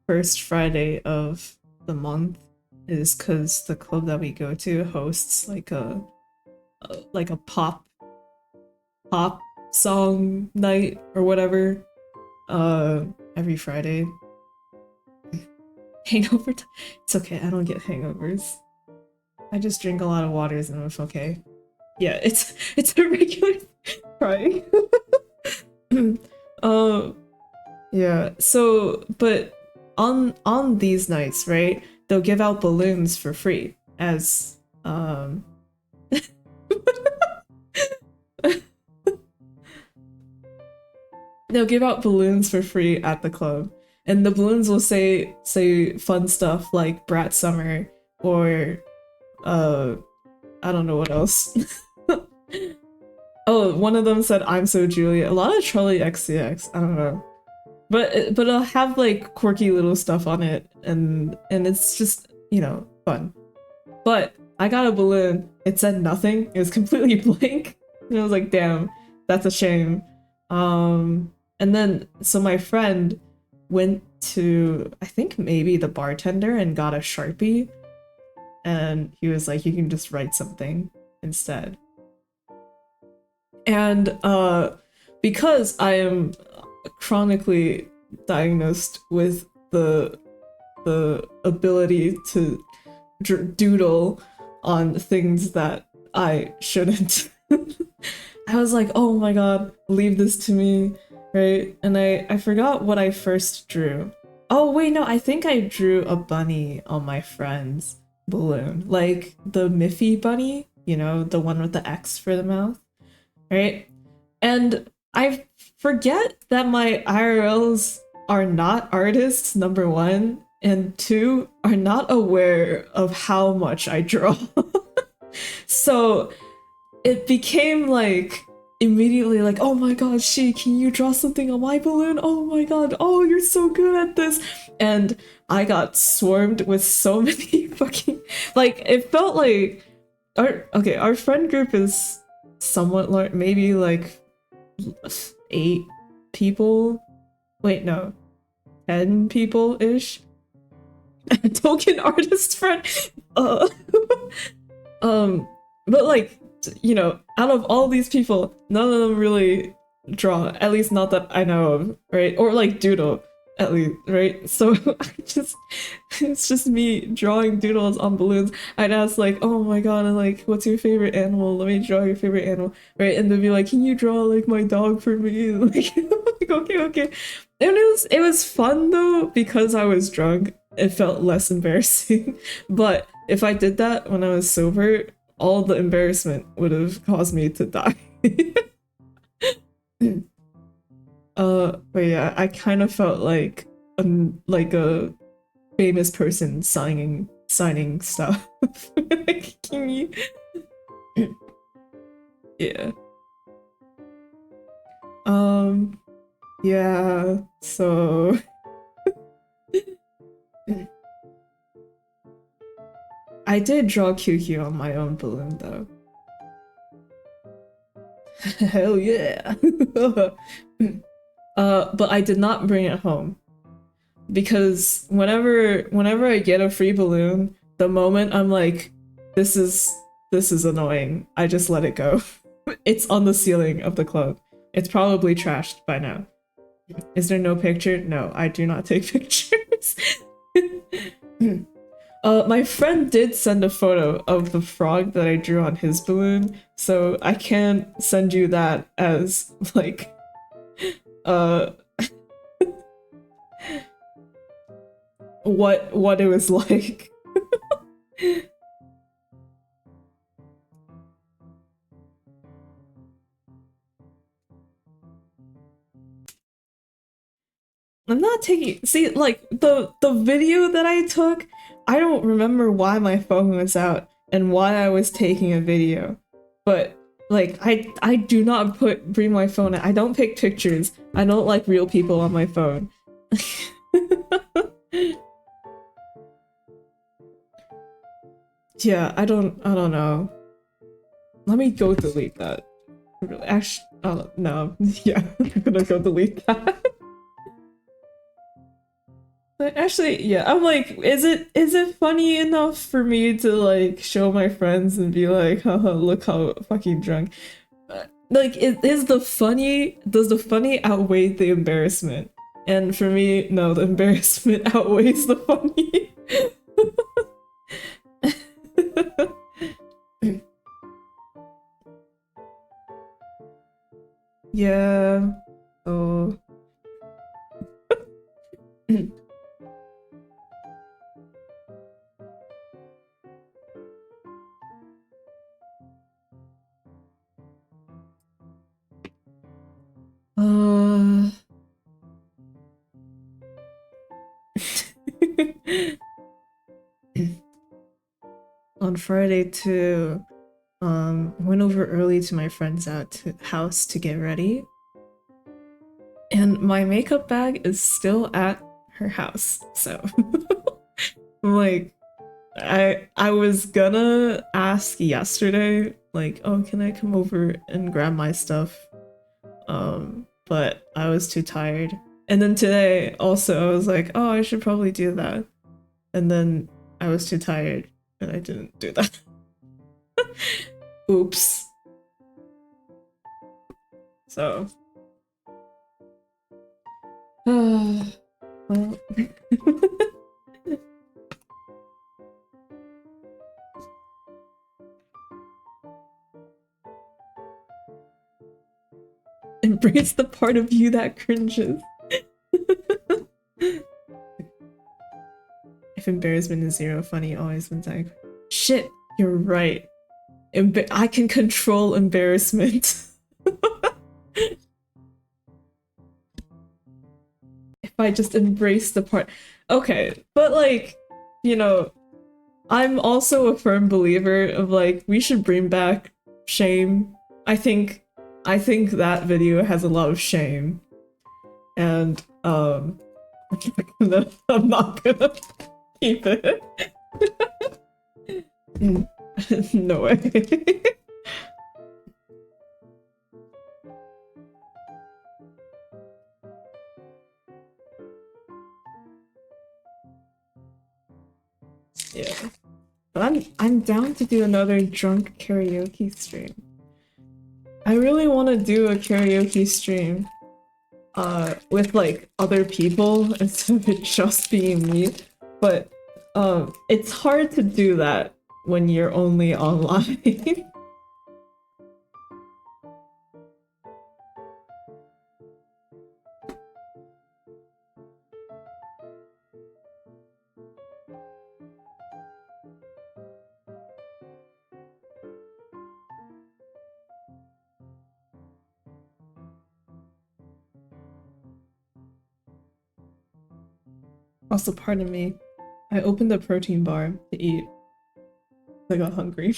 first Friday of the month is because the club that we go to hosts like a pop song night or whatever every Friday. Hangover time. It's okay, I don't get hangovers. I just drink a lot of waters and it's okay. Yeah, it's a regular crying. Yeah, so but on these nights, right, they'll give out balloons for free as they'll give out balloons for free at the club, and the balloons will say fun stuff like Brat Summer or I don't know what else. Oh, one of them said I'm so Julia. A lot of Trolley XCX. I don't know. But it'll have like quirky little stuff on it, and it's just, you know, fun. But I got a balloon. It said nothing. It was completely blank. And I was like, damn, that's a shame. And then so my friend went to, I think maybe the bartender, and got a Sharpie, and he was like, you can just write something instead. And because I am chronically diagnosed with the ability to doodle on things that I shouldn't. I was like, oh my god, leave this to me, right? And I forgot what I first drew. Oh wait, no, I think I drew a bunny on my friend's balloon. Like the Miffy bunny, you know, the one with the X for the mouth, right? And I forget that my IRLs are not artists, number one, and two, are not aware of how much I draw. So it became like immediately like, oh my god, can you draw something on my balloon? Oh my god, oh, you're so good at this. And I got swarmed with so many fucking, like, it felt like our friend group is somewhat large, maybe like 8 people. Wait, no, 10 people-ish. Token artist friend. Uh, but like, you know, out of all these people, none of them really draw, at least not that I know of, right? Or like doodle, at least, right? So it's just me drawing doodles on balloons. I'd ask like, oh my god, and like, what's your favorite animal? Let me draw your favorite animal, right? And they'd be like, can you draw like my dog for me? Like, like okay. And it was fun though, because I was drunk. It felt less embarrassing. But if I did that when I was sober, all the embarrassment would have caused me to die. But yeah, I kind of felt like a famous person signing stuff. Like, can you? Yeah. Yeah. So. I did draw QQ on my own balloon though. Hell yeah. But I did not bring it home because whenever I get a free balloon, the moment I'm like, this is annoying, I just let it go. It's on the ceiling of the club. It's probably trashed by now. Is there no picture? No, I do not take pictures. My friend did send a photo of the frog that I drew on his balloon, so I can send you that as like uh what it was like. I'm not taking, see, like the video that I took, I don't remember why my phone was out and why I was taking a video. But like I do not bring my phone out. I don't take pictures. I don't like real people on my phone. Yeah, I don't know. Let me go delete that. Actually, no. Yeah, I'm gonna go delete that. But actually, yeah, I'm like, is it funny enough for me to like show my friends and be like, haha, look how fucking drunk? Like, does the funny outweigh the embarrassment? And for me, no, the embarrassment outweighs the funny. Yeah. Oh. Uh. On Friday too, went over early to my friend's house to get ready, and my makeup bag is still at her house. So, like, I was gonna ask yesterday, like, oh, can I come over and grab my stuff? But I was too tired. And then today, also, I was like, oh, I should probably do that. And then I was too tired, and I didn't do that. Oops. So, well. Embrace the part of you that cringes. If embarrassment is zero, funny always wins out. Shit, you're right. I can control embarrassment. If I just embrace the part. Okay, but like, you know, I'm also a firm believer of like, we should bring back shame. I think that video has a lot of shame. And I'm not gonna keep it. No way. Yeah. But I'm down to do another drunk karaoke stream. I really want to do a karaoke stream with like other people instead of it just being me. But it's hard to do that when you're only online. Also, pardon me, I opened a protein bar to eat. I got hungry.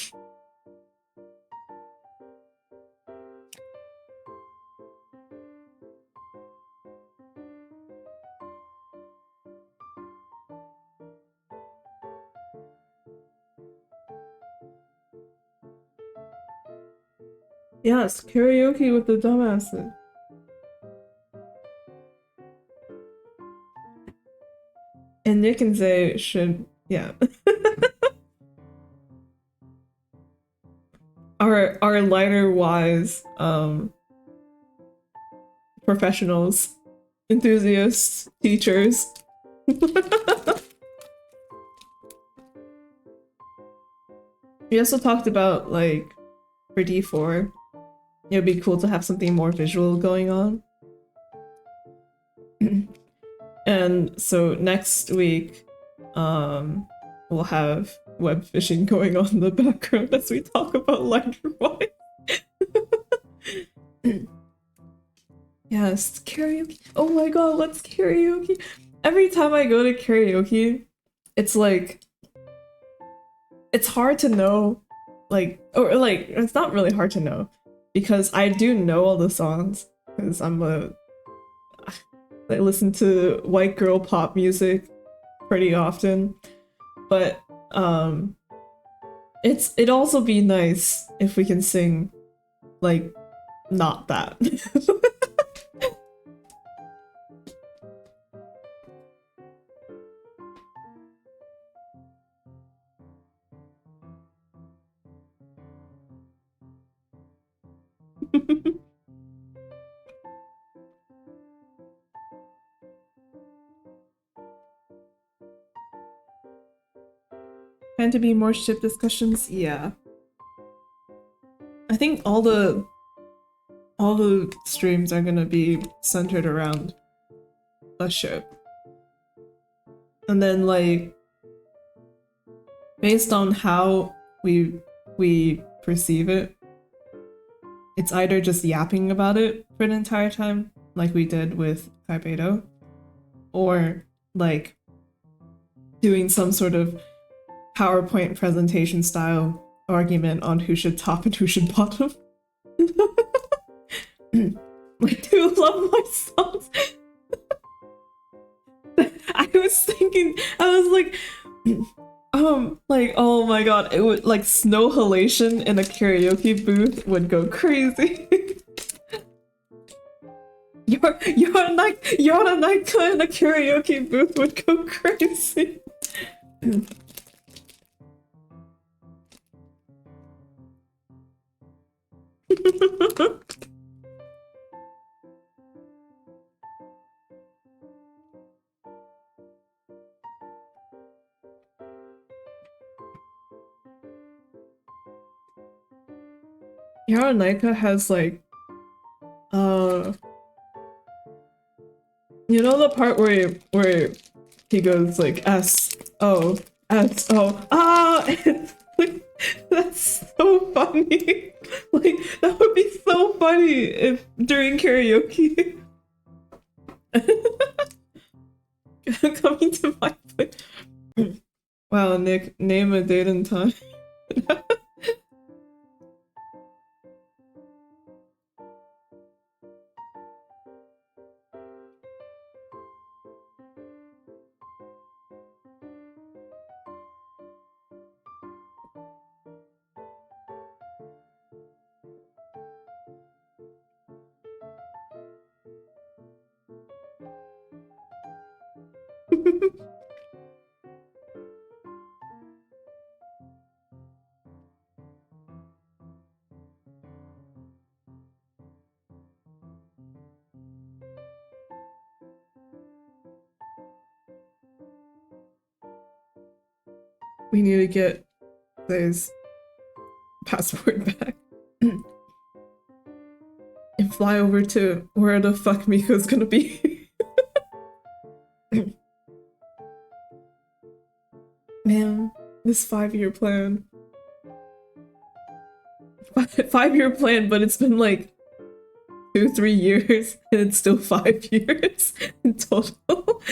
Yes, karaoke with the dumbasses. And Nick and Zay should, yeah. Our lighter wise professionals, enthusiasts, teachers. We also talked about like for D4, it would be cool to have something more visual going on. And so next week, we'll have web fishing going on in the background as we talk about lighter wise. Yes, karaoke. Oh my god, let's karaoke. Every time I go to karaoke, it's like it's hard to know, like, or like it's not really hard to know because I do know all the songs because I listen to white girl pop music pretty often, but it'd also be nice if we can sing like not that. Plan to be more ship discussions? Yeah. I think all the streams are gonna be centered around a ship. And then like based on how we perceive it, it's either just yapping about it for the entire time, like we did with Kaibedo, or like doing some sort of PowerPoint presentation style argument on who should top and who should bottom. I do love my songs. I was thinking, I was like, oh my god, it would like snow halation in a karaoke booth would go crazy. Your Nike in a karaoke booth would go crazy. Yaronaika has like you know the part where he goes like S-O S-O ah that's so funny. Like that would be so funny if during karaoke. Coming to my place. Wow, Nick, name a date and time. We need to get his passport back. And fly over to where the fuck Miko's gonna be. Man, this 5-year plan. 5-year plan, but it's been like 2-3 years, and it's still 5 years in total.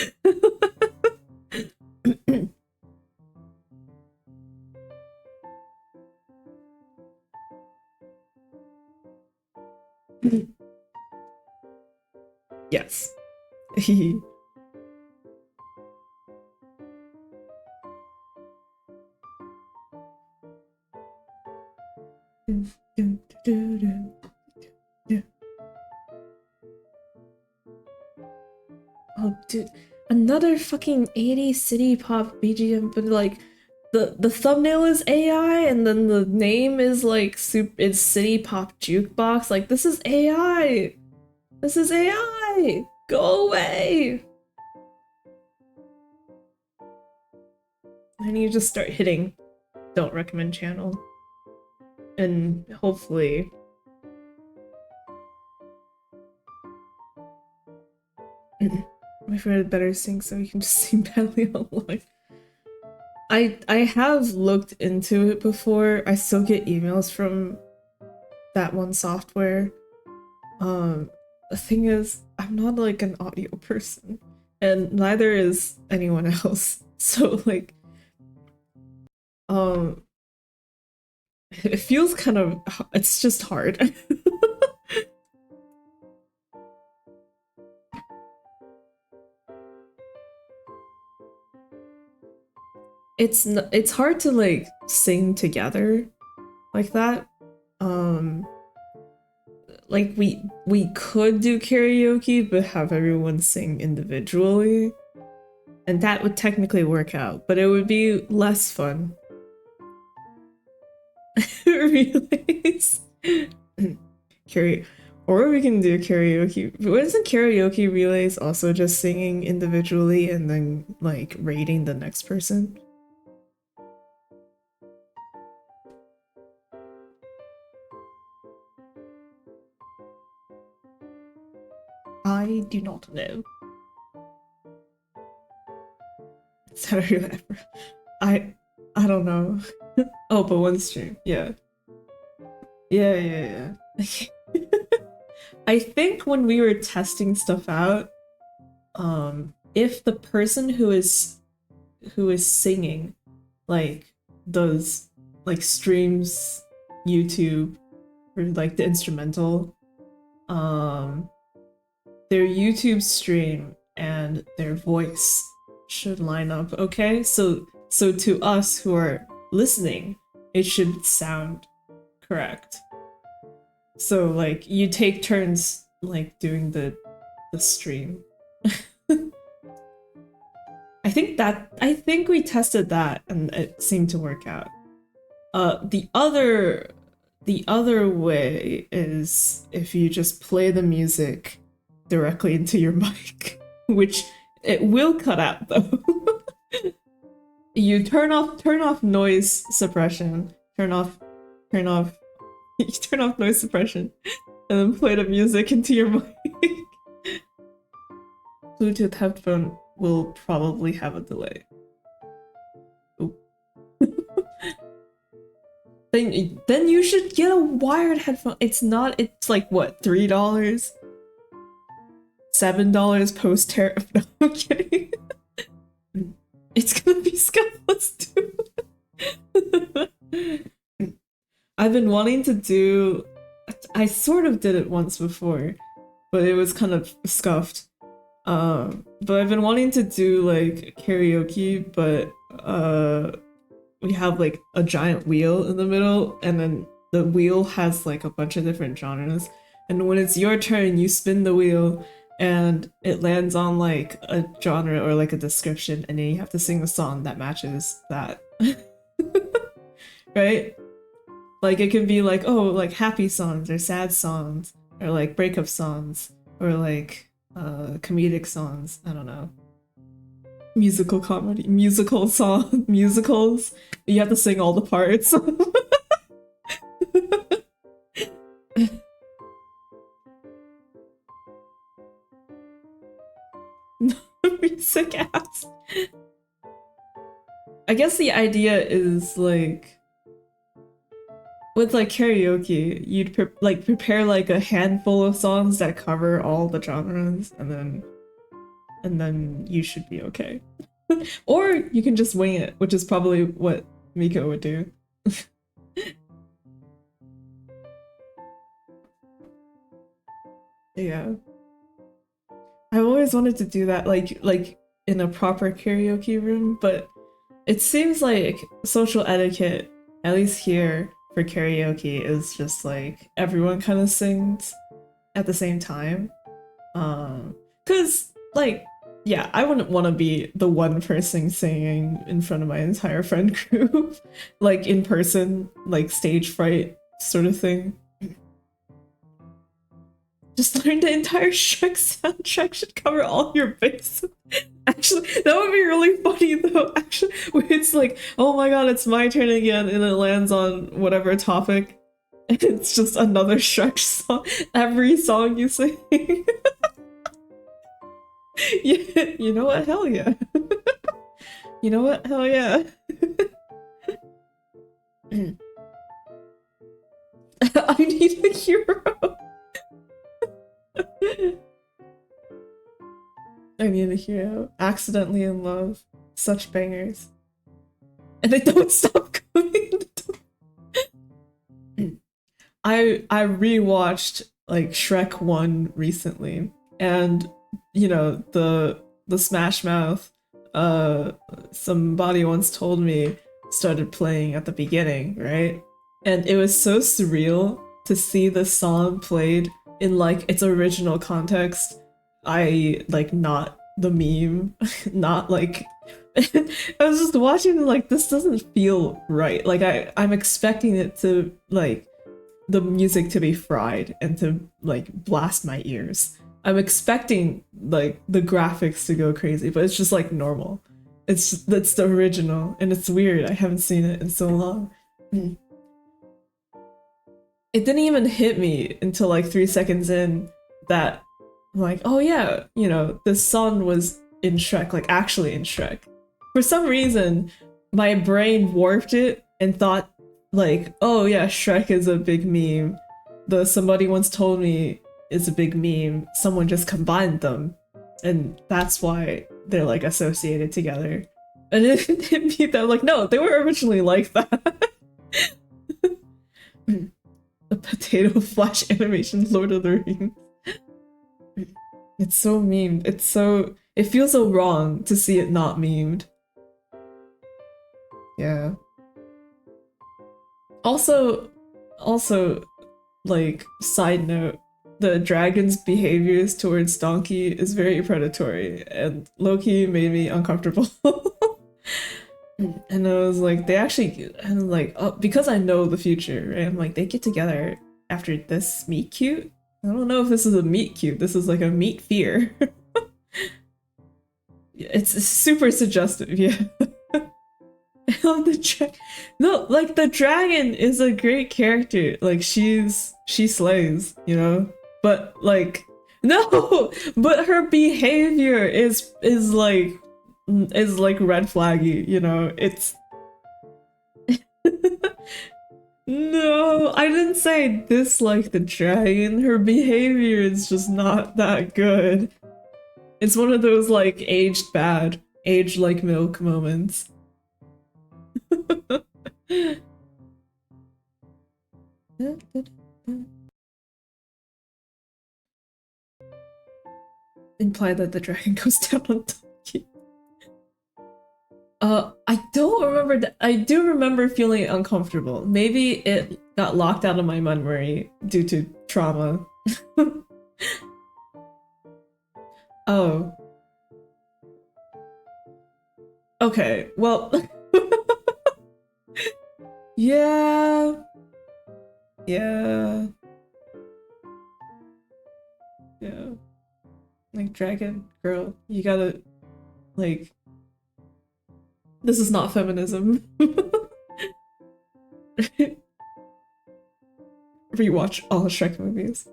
Yes. Oh, dude, another fucking 80s city pop BGM, but like the thumbnail is AI, and then the name is like it's city pop jukebox. Like this is AI. This is AI. Go away. And you just start hitting don't recommend channel, and hopefully. My friend had better sing so we can just sing badly online. I have looked into it before. I still get emails from that one software. The thing is, I'm not like an audio person, and neither is anyone else. So like, it feels kind of, it's just hard. It's hard to like sing together like that. Like we could do karaoke but have everyone sing individually, and that would technically work out, but it would be less fun. Relays. Or we can do karaoke. Wasn't karaoke relays also just singing individually and then like rating the next person? I do not know. Saturday I don't know. Oh, but one stream. Yeah. Yeah. I think when we were testing stuff out, if the person who is singing like does like streams YouTube or like the instrumental, their YouTube stream and their voice should line up, okay? So to us who are listening, it should sound correct. So like you take turns like doing the stream. I think we tested that and it seemed to work out. The other way is if you just play the music directly into your mic, which it will cut out though. You turn off noise suppression, turn off You turn off noise suppression and then play the music into your mic. Bluetooth headphone will probably have a delay. Oop. Then you should get a wired headphone. It's like what, $3? $7 post tariff. No, I'm kidding. It's gonna be scuffless too. I've been wanting to do. I sort of did it once before, but it was kind of scuffed. But I've been wanting to do like karaoke, but we have like a giant wheel in the middle, and then the wheel has like a bunch of different genres. And when it's your turn, you spin the wheel, and it lands on like a genre or like a description, and then you have to sing a song that matches that. Right? Like it could be like, oh, like happy songs or sad songs or like breakup songs or like comedic songs. I don't know. Musical comedy, musical song, musicals. You have to sing all the parts. Music ass. I guess the idea is like with like karaoke, you'd prepare like a handful of songs that cover all the genres, and then you should be okay. Or you can just wing it, which is probably what Miko would do. Yeah. I've always wanted to do that, like in a proper karaoke room, but it seems like social etiquette, at least here for karaoke, is just like everyone kind of sings at the same time. Cause like, yeah, I wouldn't want to be the one person singing in front of my entire friend group, like in person, like stage fright sort of thing. Just learn the entire Shrek soundtrack should cover all your bases. Actually, that would be really funny though. Actually, where it's like, oh my god, it's my turn again, and it lands on whatever topic, and it's just another Shrek song. Every song you sing. Yeah, you know what? Hell yeah. You know what? Hell yeah. I need a hero. I need a hero. Accidentally in love. Such bangers. And they don't stop coming. I rewatched like Shrek 1 recently, and you know, the Smash Mouth somebody once told me started playing at the beginning, right? And it was so surreal to see the song played in like its original context. I like not the meme, not like I was just watching like this doesn't feel right. Like I'm expecting it to like the music to be fried and to like blast my ears. I'm expecting like the graphics to go crazy, but it's just like normal. That's the original, and it's weird. I haven't seen it in so long. It didn't even hit me until like 3 seconds in that I'm like, oh yeah, you know, this song was in Shrek, like actually in Shrek. For some reason, my brain warped it and thought like, oh yeah, Shrek is a big meme. The somebody once told me is a big meme. Someone just combined them, and that's why they're like associated together. And it hit me that like, no, they were originally like that. The potato flash animation Lord of the Rings. It's so memed. It feels so wrong to see it not memed. Yeah. Also, like, side note, the dragon's behaviors towards Donkey is very predatory, and Loki made me uncomfortable. And I was like, they actually, and like, oh, because I know the future, right? I'm like, they get together after this meet cute? I don't know if this is a meet cute. This is like a meet fear. It's super suggestive, yeah. I love the dragon. No, like the dragon is a great character. Like she slays, you know? But like no, but her behavior is like red flaggy, you know? It's no, I didn't say I dislike the dragon. Her behavior is just not that good. It's one of those like aged bad, aged like milk moments. Imply that the dragon goes down on Donkey. I don't remember that. I do remember feeling uncomfortable. Maybe it got locked out of my memory due to trauma. Oh. Okay, well. Yeah. Yeah. Yeah. Like, dragon girl, you gotta, like, this is not feminism. Rewatch all Shrek movies.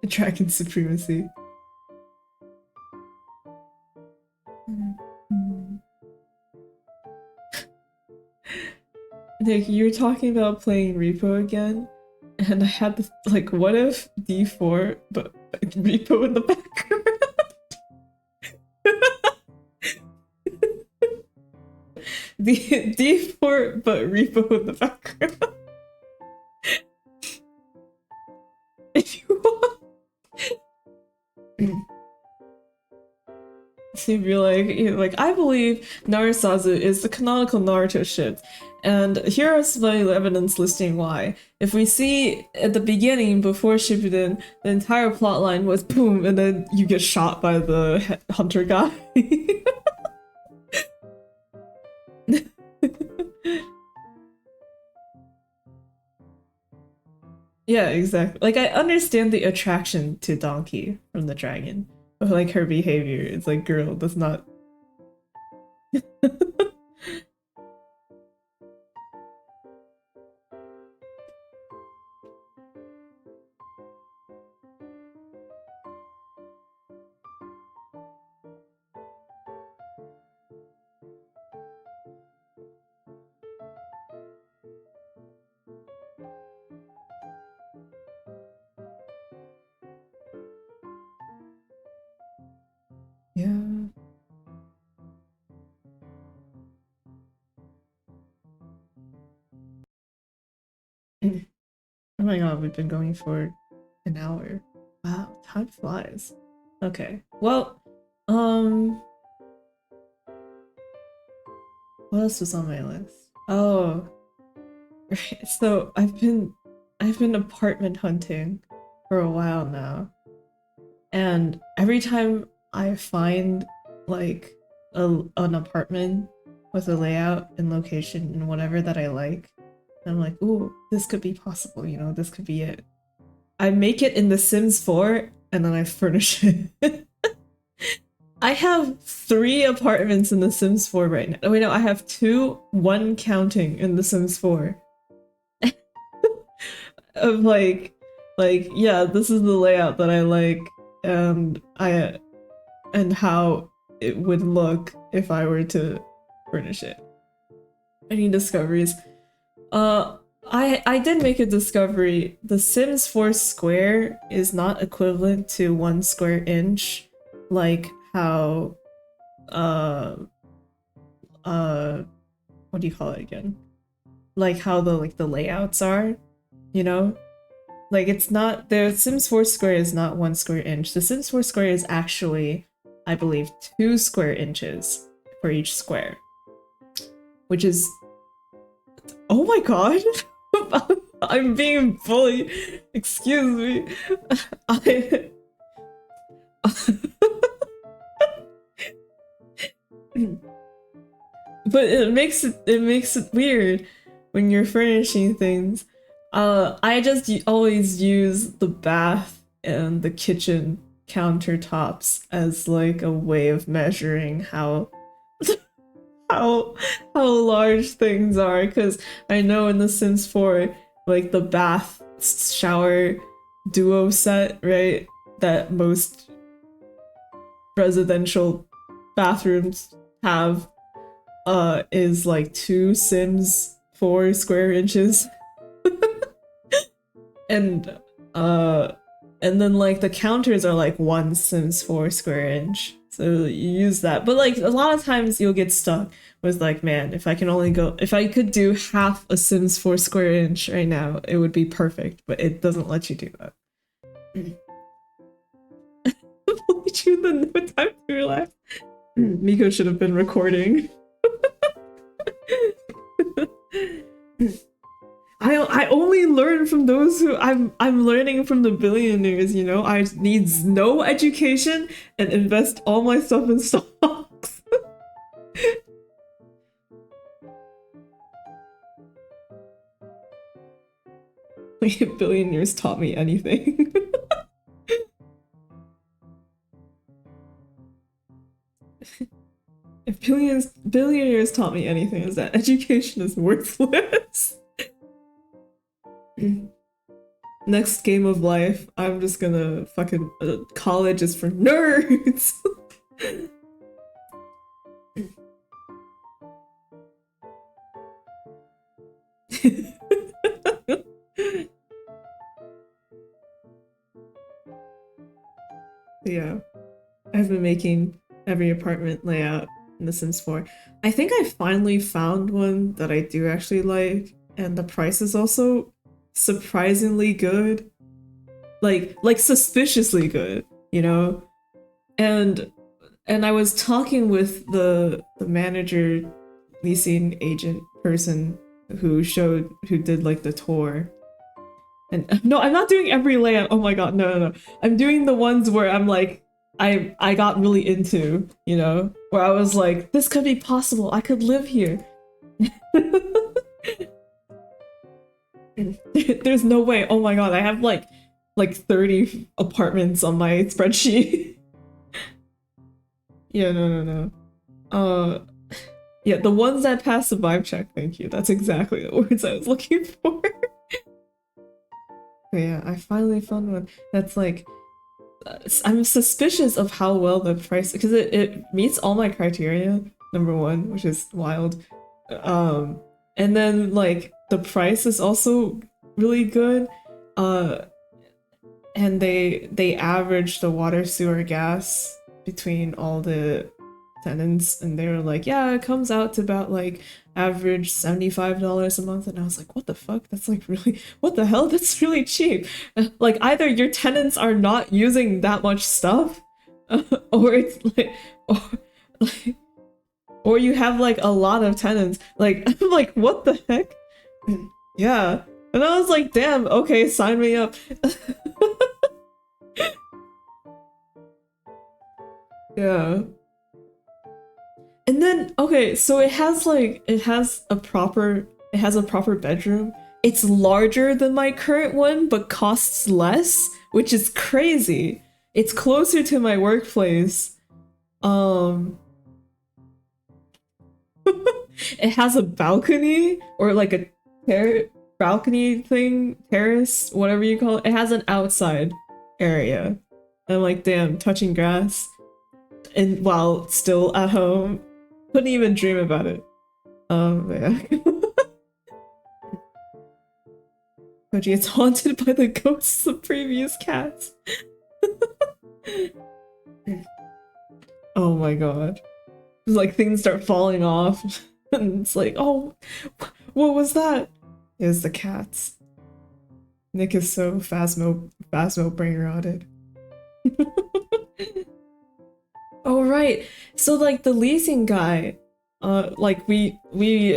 Dragon supremacy. Nick, you were talking about playing Repo again, and I had this, like, what if D4, but Repo in the background? D4, but Repo in the background. If you want. So you'd be like, I believe Narasazu is the canonical Naruto ship, and here are some evidence listing why. If we see at the beginning, before Shippuden, the entire plotline was boom, and then you get shot by the hunter guy. Yeah, exactly. Like, I understand the attraction to Donkey from the dragon, but like her behavior, it's like, girl, that's not. Yeah. Oh my god, we've been going for an hour. Wow, time flies. Okay. Well, what else was on my list? Oh, right. So I've been apartment hunting for a while now. And every time I find like an apartment with a layout and location and whatever that I like, I'm like, ooh, this could be possible, you know, this could be it. I make it in The Sims 4 and then I furnish it. I have 3 apartments in The Sims 4 right now. Wait, no, I have 2, 1 counting in The Sims 4. Of like, yeah, this is the layout that I like, and how it would look if I were to furnish it. Any discoveries? I did make a discovery. The Sims 4 square is not equivalent to 1 square inch, like how what do you call it again? Like how the layouts are, you know? Like, it's not, the Sims 4 square is not 1 square inch. The Sims 4 square is actually, I believe, 2 square inches for each square. Which is, oh my god! I'm being bullied. Excuse me. I but it makes it weird when you're furnishing things. I just always use the bath and the kitchen countertops as like a way of measuring how how large things are, because I know in The Sims 4, like the bath shower duo set, right? That most residential bathrooms have is like 2 Sims 4 square inches. and uh and then like the counters are like 1 Sims 4 square inch. So you use that. But like a lot of times you'll get stuck with like, man, if I could do half a Sims 4 square inch right now, it would be perfect, but it doesn't let you do that. You the no time to relax. Miko should have been recording. I only learn from those who I'm learning from the billionaires, you know? I need no education and invest all my stuff in stocks. Like, if billionaires taught me anything. If billionaires taught me anything, is that education is worthless. Next game of life, I'm just gonna fucking college is for nerds. Yeah, I've been making every apartment layout in The Sims 4. I think I finally found one that I do actually like, and the price is also surprisingly good. Like suspiciously good, you know? And I was talking with the manager, leasing agent person who did like the tour. And no, I'm not doing every layout. Oh my god, no. I'm doing the ones where I'm like, I got really into, you know? Where I was like, this could be possible. I could live here. There's no way. Oh my god, I have like 30 apartments on my spreadsheet. Yeah, no. Yeah, the ones that pass the vibe check, thank you. That's exactly the words I was looking for. But yeah, I finally found one that's like, I'm suspicious of how well the price, because it meets all my criteria, number one, which is wild. And then like the price is also really good. And they average the water, sewer, gas between all the tenants, and they were like, yeah, it comes out to about like average $75 a month. And I was like, what the fuck? That's like really, what the hell? That's really cheap. Like either your tenants are not using that much stuff, or it's like, or you have like a lot of tenants. Like, I'm like, what the heck? Yeah. And I was like, damn, okay, sign me up. Yeah. And then, okay, so it has a proper bedroom. It's larger than my current one, but costs less, which is crazy. It's closer to my workplace. It has a balcony, or like a balcony thing, terrace, whatever you call it. It has an outside area. And I'm like, damn, touching grass, and while still at home, couldn't even dream about it. Yeah. Koji, it's haunted by the ghosts of previous cats. Oh my god. It's like things start falling off, and it's like, oh, what was that? It was the cats. Nick is so phasmo brain rotted. Oh right. So like the leasing guy, like we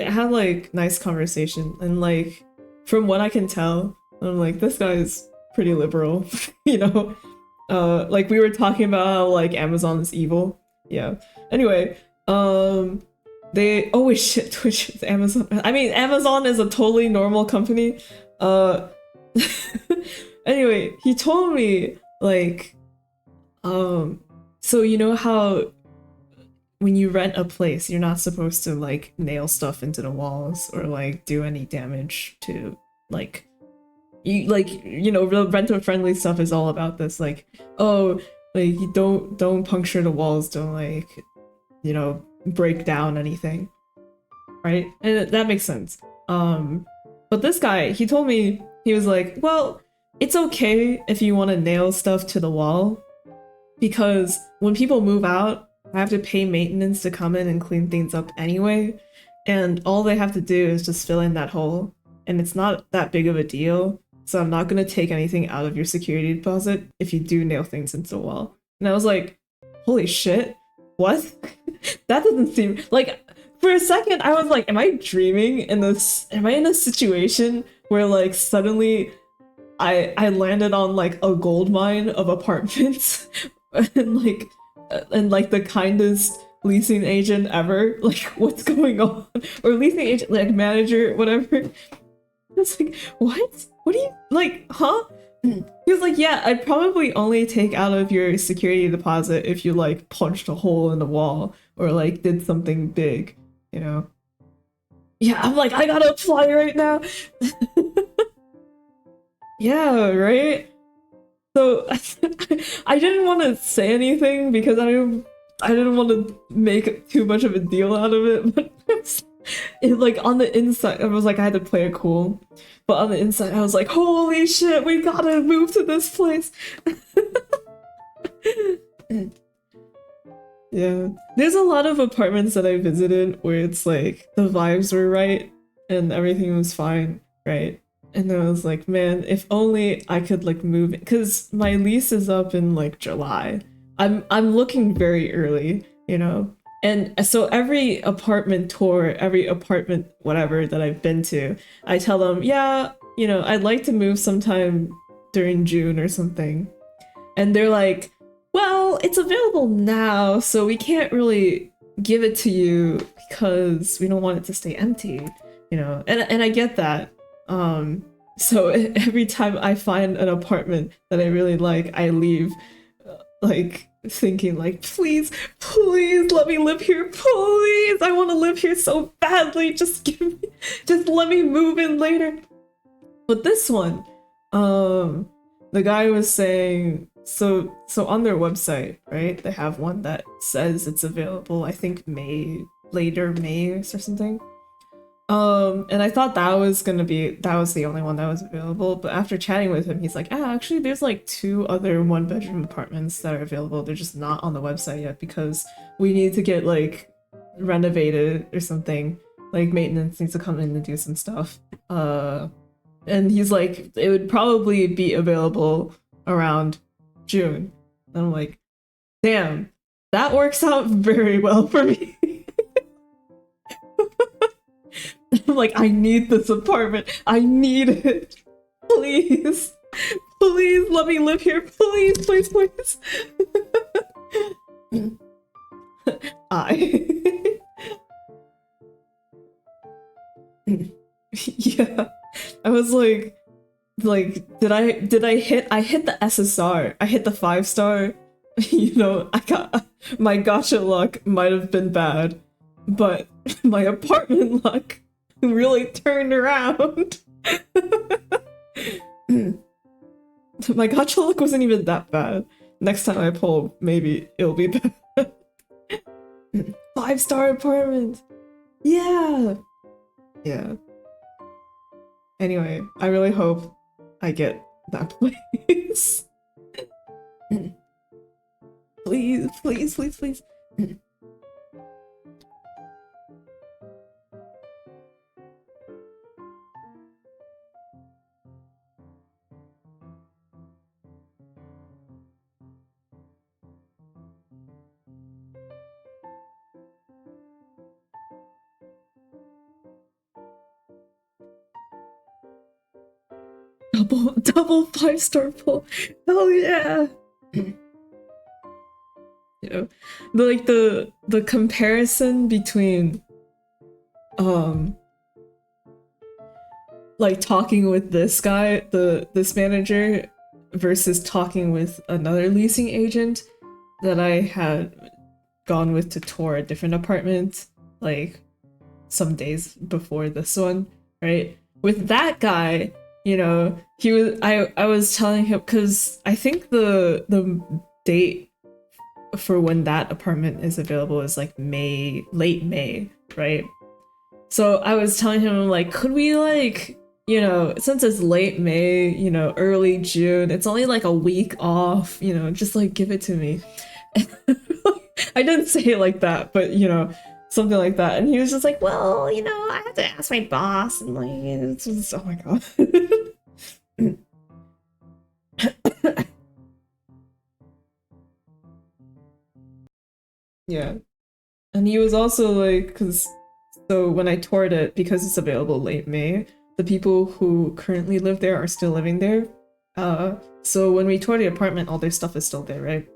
had like nice conversation, and like from what I can tell, I'm like, this guy is pretty liberal, you know? Like we were talking about how like Amazon is evil. Yeah. Anyway, they, oh wait, shit, Twitch is Amazon. I mean, Amazon is a totally normal company. Anyway, he told me like So you know how when you rent a place, you're not supposed to like nail stuff into the walls or like do any damage to like the renter friendly stuff is all about this like, oh, like you don't puncture the walls, don't like, break down anything, right? And that makes sense. But this guy, he told me, he was like, well, it's okay if you want to nail stuff to the wall because when people move out, I have to pay maintenance to come in and clean things up anyway, and all they have to do is just fill in that hole, and it's not that big of a deal. So I'm not gonna take anything out of your security deposit if you do nail things into the wall. And I was like, holy shit, what? That doesn't seem like. For a second, I was like, am I dreaming in this? Am I in a situation where like suddenly I landed on like a gold mine of apartments and like the kindest leasing agent ever? Like, what's going on? Or leasing agent, like manager, whatever. It's like, what? What do you like, huh? He was like, yeah, I'd probably only take out of your security deposit if you like punched a hole in the wall or like did something big, you know? Yeah, I'm like, I gotta apply right now. Yeah, right? So I didn't want to say anything because I didn't want to make too much of a deal out of it, but like on the inside, I was like, I had to play it cool. But on the inside, I was like, holy shit, we gotta move to this place. Yeah. There's a lot of apartments that I visited where it's like the vibes were right and everything was fine, right? And then I was like, man, if only I could like move, because my lease is up in like July. I'm looking very early, you know? And so every apartment tour, every apartment whatever that I've been to, I tell them, yeah, I'd like to move sometime during June or something. And they're like, well, it's available now, so we can't really give it to you because we don't want it to stay empty, And I get that. So every time I find an apartment that I really like, I leave like thinking like, please let me live here, please, I want to live here so badly, just let me move in later. But this one, the guy was saying, so on their website, right, they have one that says it's available, I think later May or something. And I thought that was the only one that was available, but after chatting with him, he's like, actually there's like 2 other 1-bedroom apartments that are available. They're just not on the website yet because we need to get like renovated or something. Like maintenance needs to come in and do some stuff. And he's like, it would probably be available around June. And I'm like, damn, that works out very well for me. I'm like, I need this apartment. I need it. Please. Please let me live here. Please, please, please. Yeah. I was like, did I hit the SSR. I hit the 5-star. I got my gotcha luck might have been bad, but my apartment luck really turned around. My gotcha luck wasn't even that bad. Next time I pull, maybe it'll be better. 5-star apartment. Yeah. Yeah. Anyway, I really hope I get that place. Please, please, please, please. Double 5-star pull. Hell yeah. The comparison between like talking with this guy, this manager, versus talking with another leasing agent that I had gone with to tour a different apartment like some days before this one, right? With that guy, you know, I was telling him because I think the date for when that apartment is available is like May, late May, right? So I was telling him like, could we like, you know, since it's late May, you know, early June, it's only like a week off, you know, just like give it to me. I didn't say it like that, but you know, something like that. And he was just like, well, you know, I have to ask my boss. And like, it's just, oh my god. Yeah. And he was also like, because so when I toured it, because it's available late May, the people who currently live there are still living there. So when we toured the apartment, all their stuff is still there, right?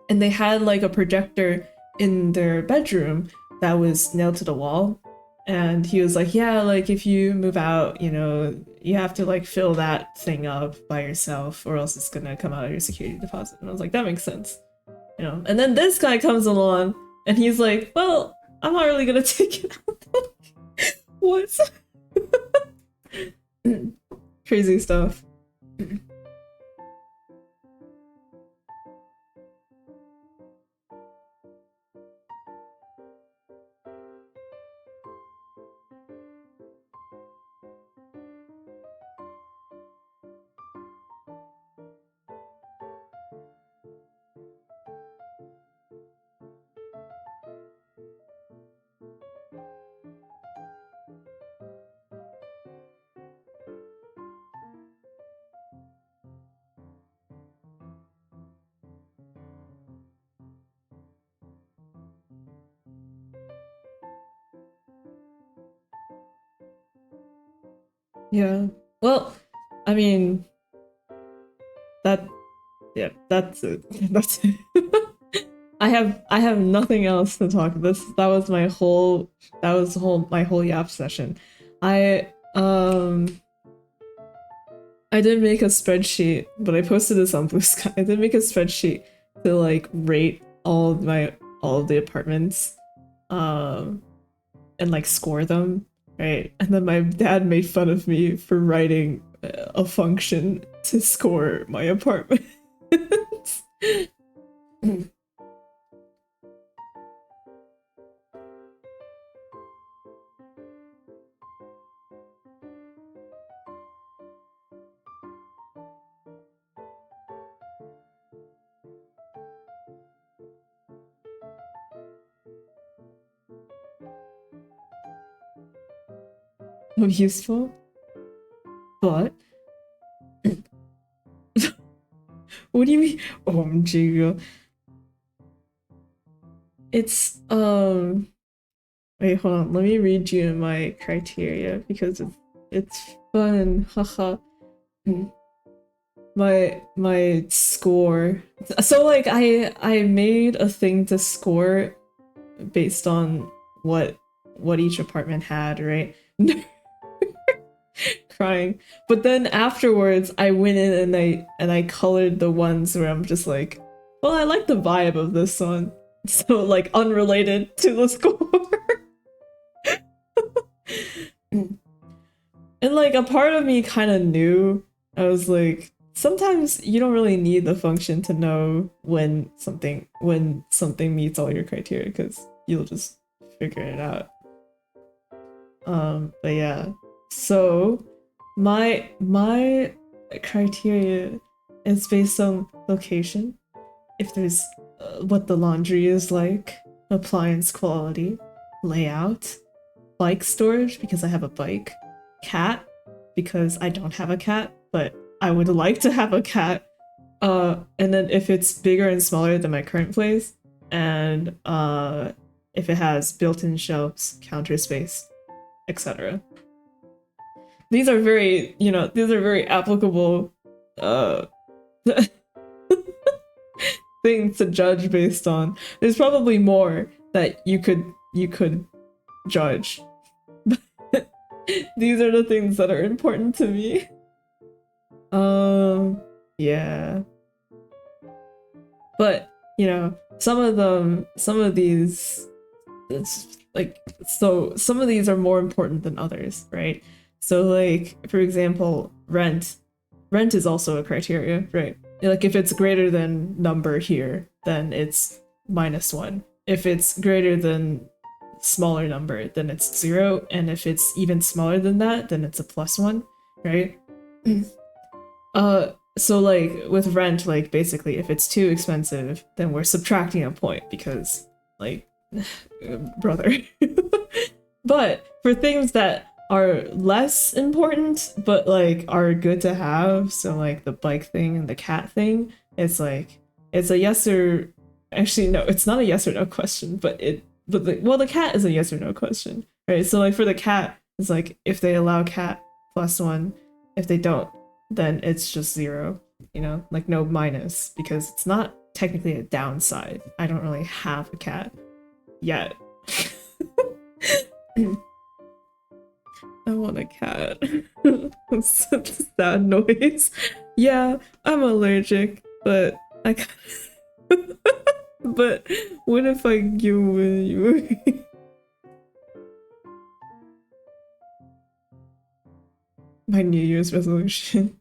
And they had like a projector in their bedroom that was nailed to the wall. And he was like, yeah, like if you move out, you know, you have to like fill that thing up by yourself or else it's gonna come out of your security deposit. And I was like, that makes sense. You know, and then this guy comes along and he's like, well, I'm not really gonna take it out. What? Crazy stuff. Yeah. Well, I mean, that yeah, that's it. That's it. I have nothing else to talk. That was my whole yap session. I I did make a spreadsheet, but I posted this on Blue Sky. I did make a spreadsheet to like rate all of the apartments um and like score them, right? And then my dad made fun of me for writing a function to score my apartment. Useful, but what do you mean? Oh, Jigo. It's wait, hold on. Let me read you my criteria because it's fun. Haha. My score. So like I made a thing to score based on what each apartment had, right? Crying. But then afterwards I went in and I colored the ones where I'm just like, well, I like the vibe of this one. So like unrelated to the score. And like a part of me kind of knew. I was like, sometimes you don't really need the function to know when something meets all your criteria because you'll just figure it out. But yeah. So my criteria is based on location. If there's what the laundry is like, appliance quality, layout, bike storage because I have a bike, cat because I don't have a cat, but I would like to have a cat. And then if it's bigger and smaller than my current place, and if it has built-in shelves, counter space, etc. These are very, you know, these are very applicable things to judge based on. There's probably more that you could judge. These are the things that are important to me. Yeah. But, you know, some of these, it's like, so some of these are more important than others, right? So like, for example, rent is also a criteria, right? Like if it's greater than number here, then it's -1. If it's greater than smaller number, then it's 0, and if it's even smaller than that, then it's a +1, right? So like with rent, like basically if it's too expensive, then we're subtracting a point because like brother. But for things that are less important but like are good to have, so like the bike thing and the cat thing, it's like it's a yes or actually no, it's not a yes or no question, but the cat is a yes or no question, right? So like for the cat, it's like if they allow cat +1, if they don't, then it's just 0, you know, like no minus, because it's not technically a downside. I don't really have a cat yet. I want a cat. It's such a sad noise. Yeah, I'm allergic, but I but what if I give you my New Year's resolution?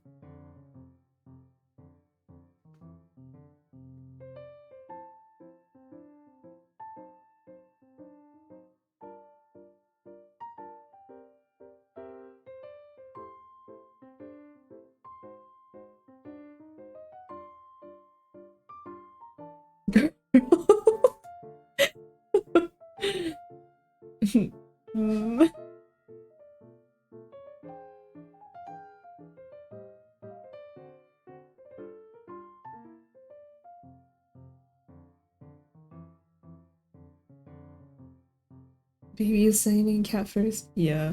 Baby is saying cat first. Yeah.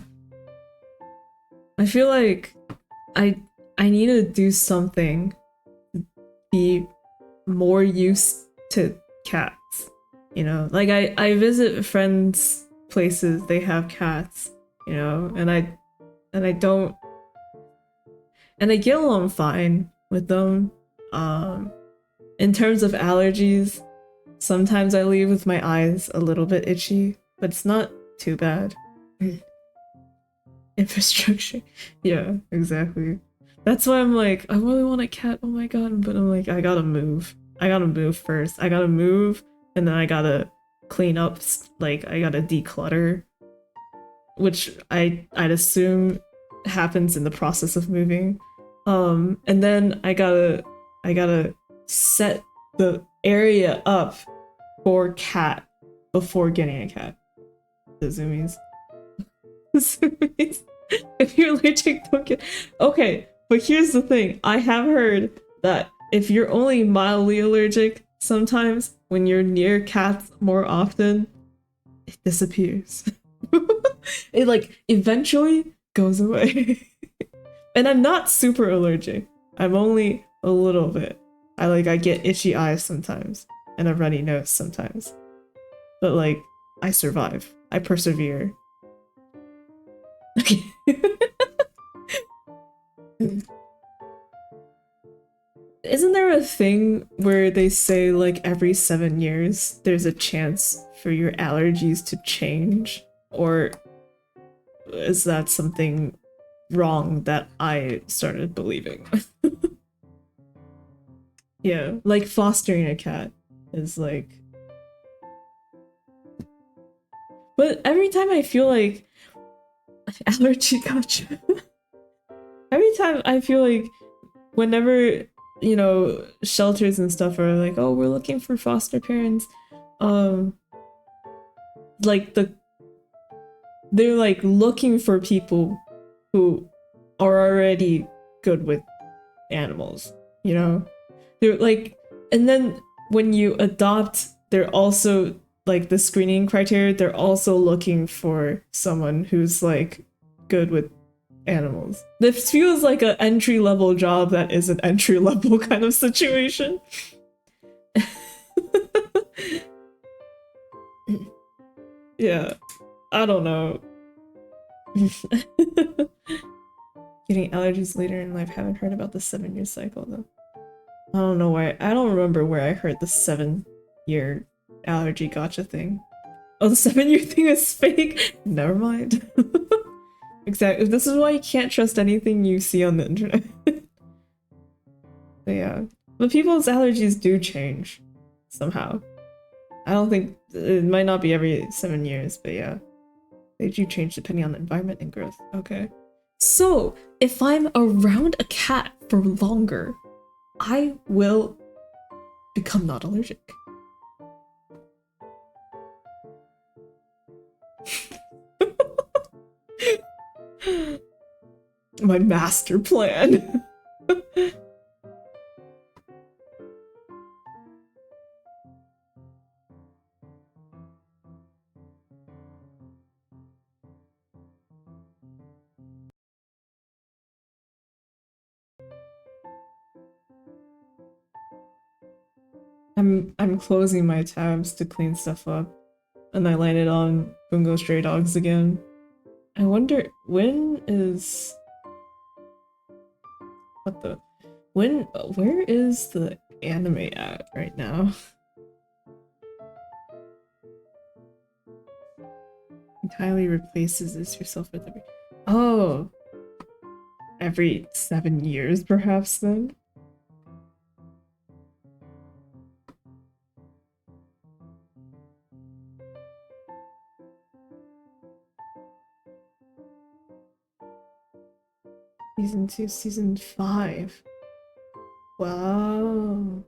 I feel like I I need to do something to be more used to cats. You know, like I visit friends' places, they have cats, you know, and I don't and I get along fine with them. In terms of allergies, sometimes I leave with my eyes a little bit itchy, but it's not too bad. Infrastructure. Yeah, exactly. That's why I'm like, I really want a cat, oh my god, but I'm like, I gotta move. I gotta move first. I gotta move, and then I gotta clean up, like, I gotta declutter, which I'd assume happens in the process of moving. And then I gotta set the area up for cat before getting a cat. The zoomies. Zoomies. If you're allergic, don't get. Okay, but here's the thing. I have heard that if you're only mildly allergic, sometimes when you're near cats more often, it disappears. It like eventually goes away. And I'm not super allergic. I'm only a little bit. I get itchy eyes sometimes and a runny nose sometimes. But like I survive. I persevere. Okay. Isn't there a thing where they say like every 7 years there's a chance for your allergies to change? Or is that something wrong that I started believing? Yeah, like fostering a cat is like. But every time I feel like allergy gotcha. Every time I feel like whenever, you know, shelters and stuff are like, oh, we're looking for foster parents, um like they're like looking for people who are already good with animals, you know? They're like, and then when you adopt, they're also like the screening criteria, they're also looking for someone who's like good with animals. This feels like an entry level job that is an entry level kind of situation. Yeah, I don't know. Getting allergies later in life. Haven't heard about the 7-year cycle though. I don't know why. I don't remember where I heard the 7-year allergy gotcha thing. Oh, the 7-year thing is fake? Never mind. Exactly. This is why you can't trust anything you see on the internet. But yeah. But people's allergies do change. Somehow. I don't think... It might not be every 7 years, but yeah. They do change depending on the environment and growth. Okay. So, if I'm around a cat for longer, I will become not allergic. My master plan. I'm closing my tabs to clean stuff up, and I landed on Bungo Stray Dogs again. I wonder when is what the where is the anime at right now? Entirely replaces this yourself with every every 7 years perhaps then. Season 2, Season 5. Wow.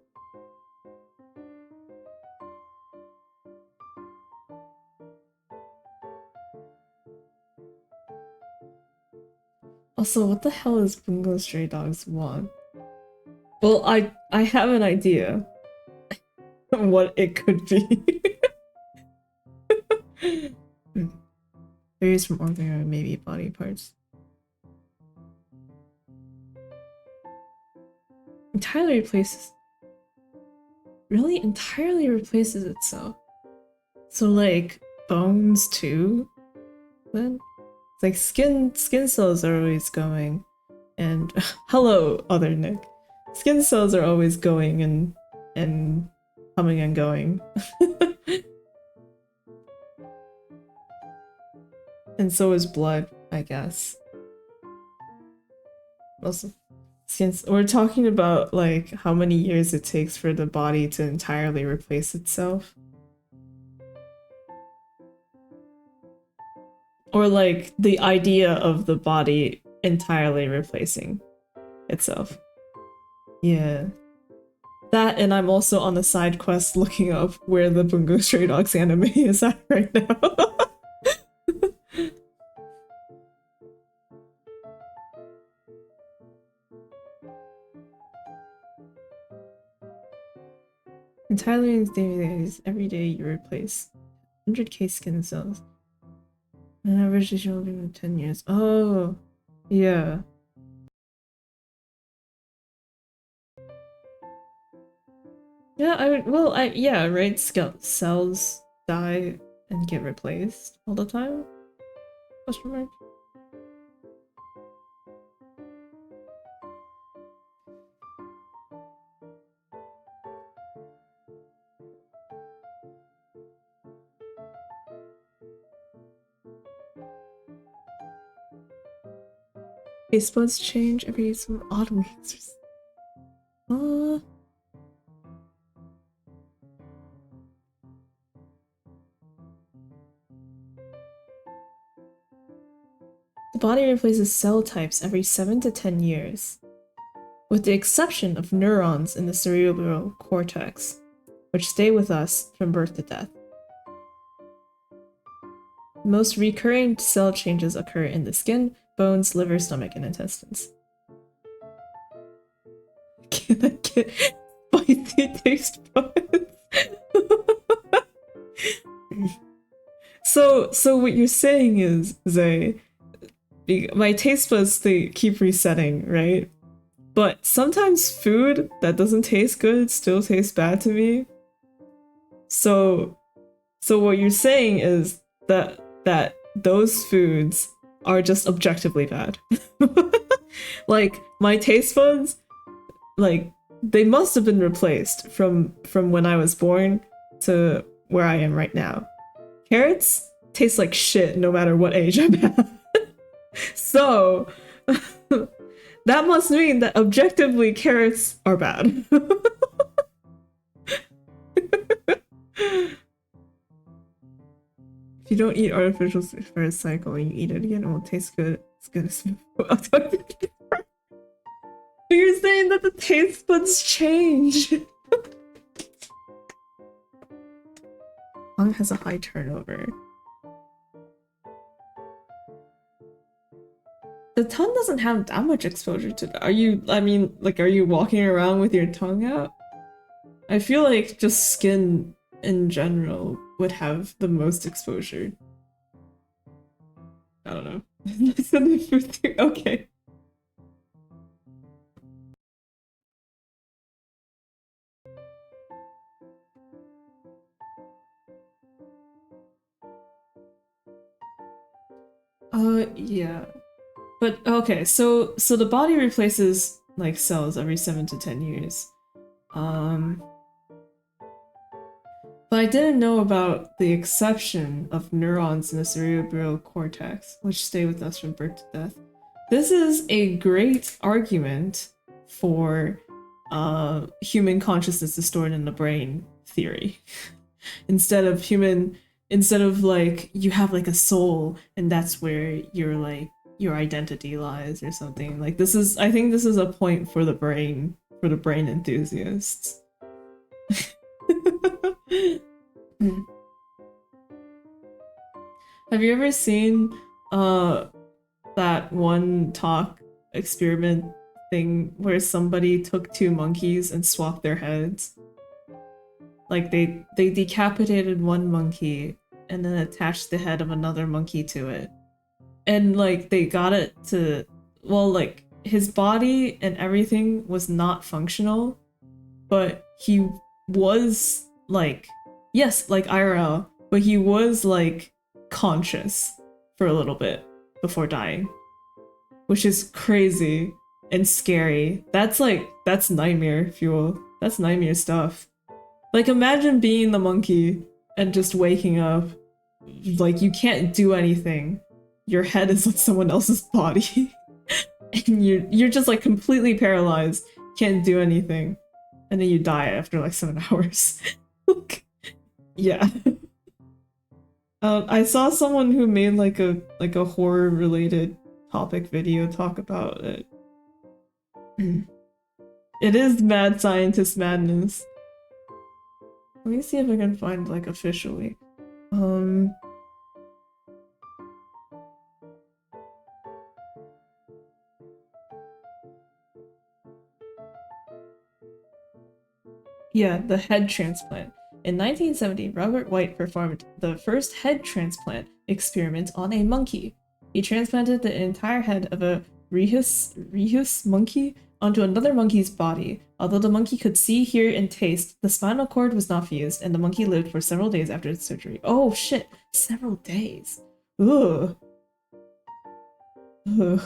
Also, what the hell is Bungo Stray Dogs 1? Well, I have an idea what it could be. Varies from organ or maybe body parts. Entirely replaces... Really? Entirely replaces itself. So like, bones too? Then? It's like skin cells are always going. And hello, other Nick. Skin cells are always going and coming and going. And so is blood, I guess. Also, since we're talking about like how many years it takes for the body to entirely replace itself. Or like the idea of the body entirely replacing itself. Yeah. That, and I'm also on the side quest looking up where the Bungo Stray Dogs anime is at right now. Entirely in days, every day you replace 100k skin cells. An average age will be 10 years. Oh, yeah. Yeah, yeah, right? Cells die and get replaced all the time? Question mark? Taste buds change every some odd weeks. The body replaces cell types every 7 to 10 years, with the exception of neurons in the cerebral cortex, which stay with us from birth to death. Most recurring cell changes occur in the skin, bones, liver, stomach, and intestines. Can I get spicy taste buds? So what you're saying is, Zay, my taste buds, they keep resetting, right? But sometimes food that doesn't taste good still tastes bad to me. So what you're saying is that those foods are just objectively bad. Like my taste buds, like they must have been replaced from when I was born to where I am right now. Carrots taste like shit no matter what age I'm at. So that must mean that objectively carrots are bad. If you don't eat artificial for a cycle and you eat it again, it won't taste good. It's good as you're saying that the taste buds change. Tongue has a high turnover. The tongue doesn't have that much exposure to. Are you? I mean, like, are you walking around with your tongue out? I feel like just skin in general would have the most exposure. I don't know. Okay. Yeah. But okay, so the body replaces like cells every 7 to 10 years. But I didn't know about the exception of neurons in the cerebral cortex, which stay with us from birth to death. This is a great argument for human consciousness is stored in the brain theory. instead of like you have like a soul and that's where your identity lies or something. Like I think this is a point for the brain enthusiasts. Have you ever seen that one talk experiment thing where somebody took 2 monkeys and swapped their heads? Like they decapitated one monkey and then attached the head of another monkey to it. And like they got it to, well, like his body and everything was not functional, but he was like, yes, like IRL, but he was like conscious for a little bit before dying, which is crazy and scary. That's nightmare fuel. That's nightmare stuff. Like imagine being the monkey and just waking up, like you can't do anything. Your head is on someone else's body. And you're just like completely paralyzed, can't do anything. And then you die after like 7 hours. Yeah. I saw someone who made like a horror related topic video talk about it. It is mad scientist madness. Let me see if I can find like officially. Yeah, the head transplant. In 1970, Robert White performed the first head transplant experiment on a monkey. He transplanted the entire head of a rhesus monkey onto another monkey's body. Although the monkey could see, hear, and taste, the spinal cord was not fused, and the monkey lived for several days after the surgery. Oh shit, several days. Ugh. Ugh.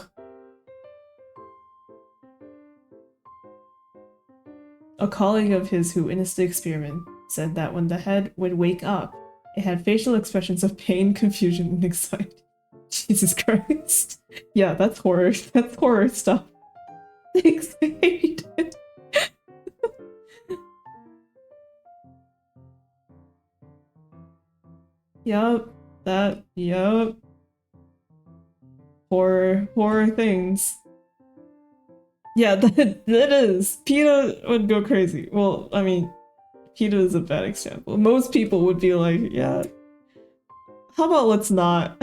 A colleague of his who witnessed the experiment said that when the head would wake up, it had facial expressions of pain, confusion, and anxiety. Jesus Christ. Yeah, that's horror. That's horror stuff. Thanks, Fade. Yup. Yup. Horror things. Yeah, that is. PETA would go crazy. Well, I mean, PETA is a bad example. Most people would be like, yeah, how about let's not?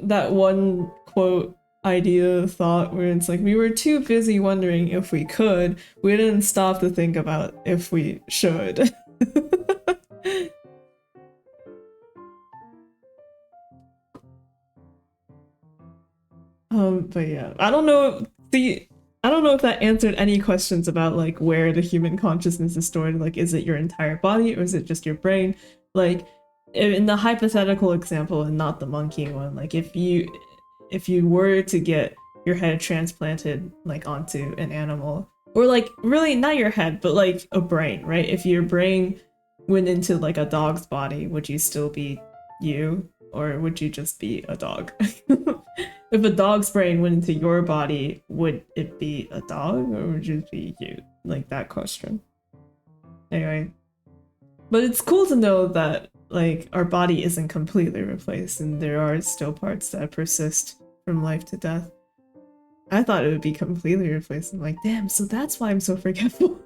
That one quote, idea, thought where it's like, we were too busy wondering if we could. We didn't stop to think about if we should. But yeah, I don't know. I don't know if that answered any questions about like where the human consciousness is stored. Like, is it your entire body or is it just your brain? Like, in the hypothetical example and not the monkey one, like if you were to get your head transplanted like onto an animal, or like really not your head, but like a brain, right? If your brain went into like a dog's body, would you still be you, or would you just be a dog? If a dog's brain went into your body, would it be a dog or would it be you? Like that question. Anyway. But it's cool to know that like our body isn't completely replaced and there are still parts that persist from life to death. I thought it would be completely replaced. I'm like, damn, so that's why I'm so forgetful.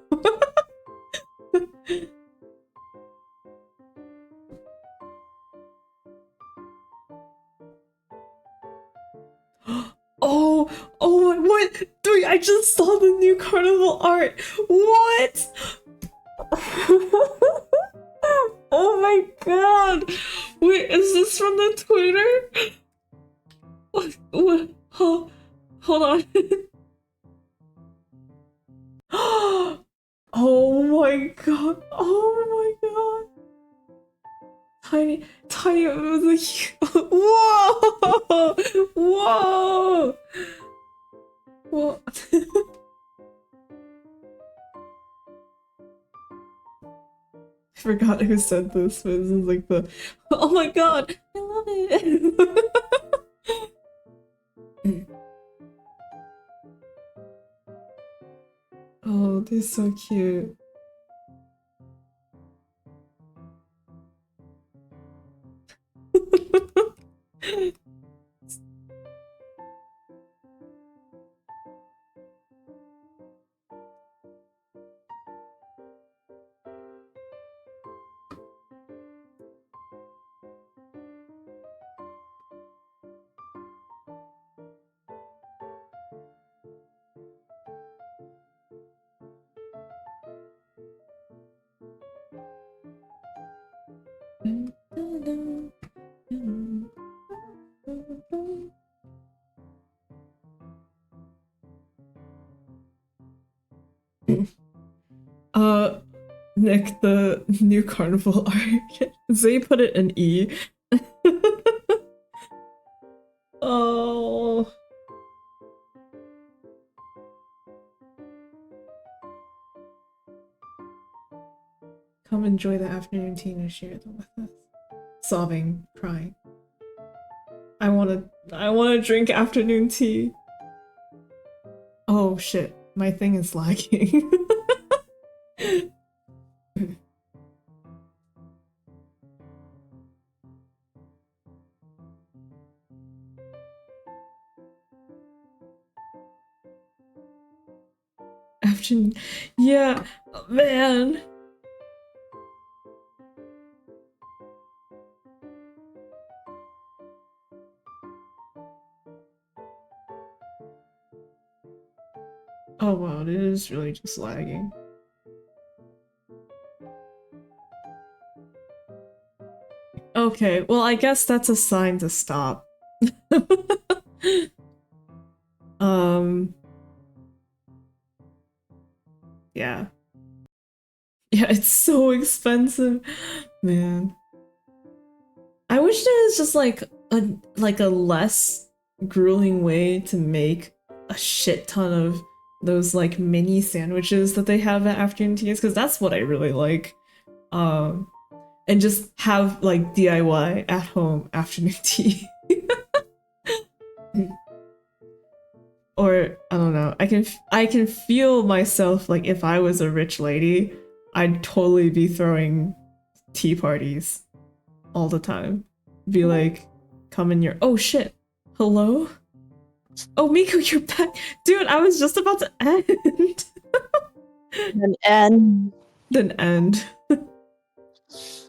Oh, oh, what? Dude, I just saw the new carnival art. What? Oh my god. Wait, is this from the Twitter? What? Hold on. Oh my god. Oh my god. Tiny, tiny, it was a whoa! Whoa! What? I forgot who said this, but this is like the oh my god! I love it! Oh, they're so cute. Nick, the new carnival art. Zay put it in E. Oh. Come enjoy the afternoon tea and share them with us. Sobbing, crying. I wanna drink afternoon tea. Oh shit, my thing is lagging. Afternoon, yeah, man. Oh wow, it is really just lagging. Okay, well I guess that's a sign to stop. Yeah. Yeah, it's so expensive. Man. I wish there was just like a less grueling way to make a shit ton of those like mini sandwiches that they have at afternoon teas, because that's what I really like. And just have like DIY at home afternoon tea. Or I don't know. I can feel myself like if I was a rich lady, I'd totally be throwing tea parties all the time. Be like, come in your oh shit. Hello? Oh Miko, you're back. Dude, I was just about to end. Then end. Then end.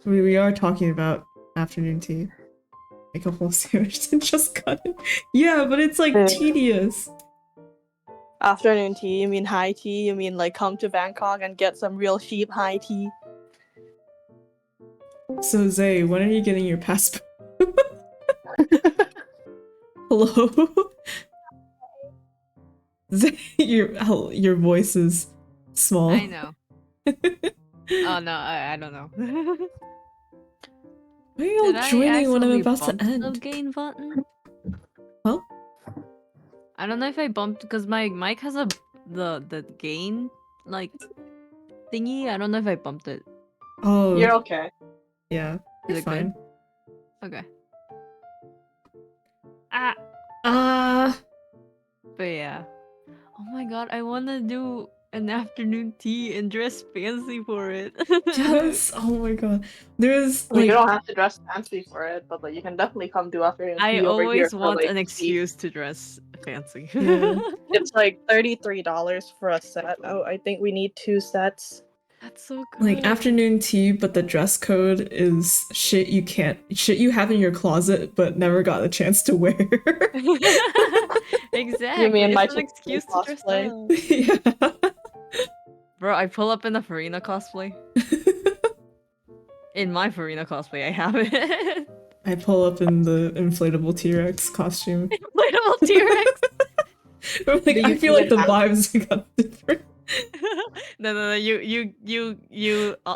We are talking about afternoon tea. Make a whole sandwich and just cut it. Yeah, but it's like tedious. Afternoon tea, you mean high tea? You mean like come to Bangkok and get some real cheap high tea? So Zay, when are you getting your passport? Hello? Zay, your voice is small. I know. Oh no, I don't know. Why are you all joining when I'm about to bump the end? gain button? Huh? I don't know if I bumped because my mic has the gain like thingy. I don't know if I bumped it. Oh, You're okay. yeah. Is You're it fine. good? Okay. Ah, but yeah. Oh my god, I wanna do an afternoon tea and dress fancy for it. Yes. Oh my god. There's I mean, you like don't have to dress fancy for it, but like you can definitely come do afternoon I tea over here always for want like an cheap. excuse to dress fancy. yeah. It's like $33 for a set. Oh, I think we need 2 sets. That's so good. Like afternoon tea, but the dress code is shit you have in your closet but never got a chance to wear. Exactly. You mean my It's an excuse to dress cosplay? up. Yeah. Bro, I pull up in the Farina cosplay. In my Farina cosplay, I have it. I pull up in the inflatable T-Rex costume. Inflatable T-Rex. Like, Do I you feel like the even have- vibes got different. No. You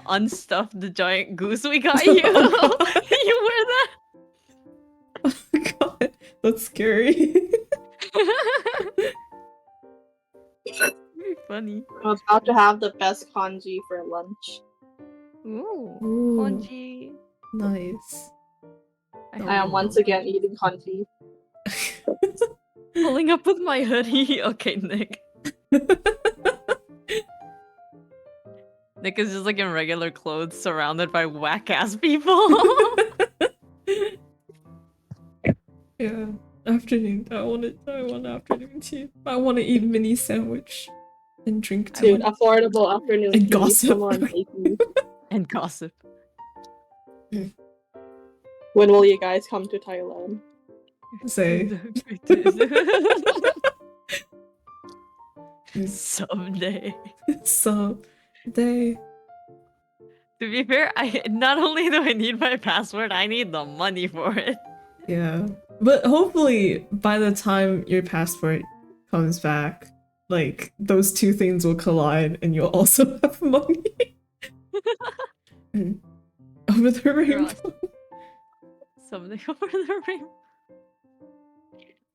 unstuffed the giant goose we got you. Oh, God. You wear that. Oh, God, that's scary. Very funny. I was about to have the best kanji for lunch. Ooh, Ooh, Konji. nice. I am once again eating kanji. Pulling up with my hoodie. Okay, Nick. Nick is just like in regular clothes, surrounded by whack ass people. Yeah, afternoon. I want afternoon tea. I want to eat mini sandwich and drink tea Dude, affordable afternoon and tea. gossip. Come on, baby. And gossip. When will you guys come to Thailand? Say Someday. someday. To be fair, I not only do I need my password, I need the money for it. Yeah, but hopefully by the time your passport comes back, like those two things will collide, and you'll also have money. Over the rainbow. Someday over the rainbow.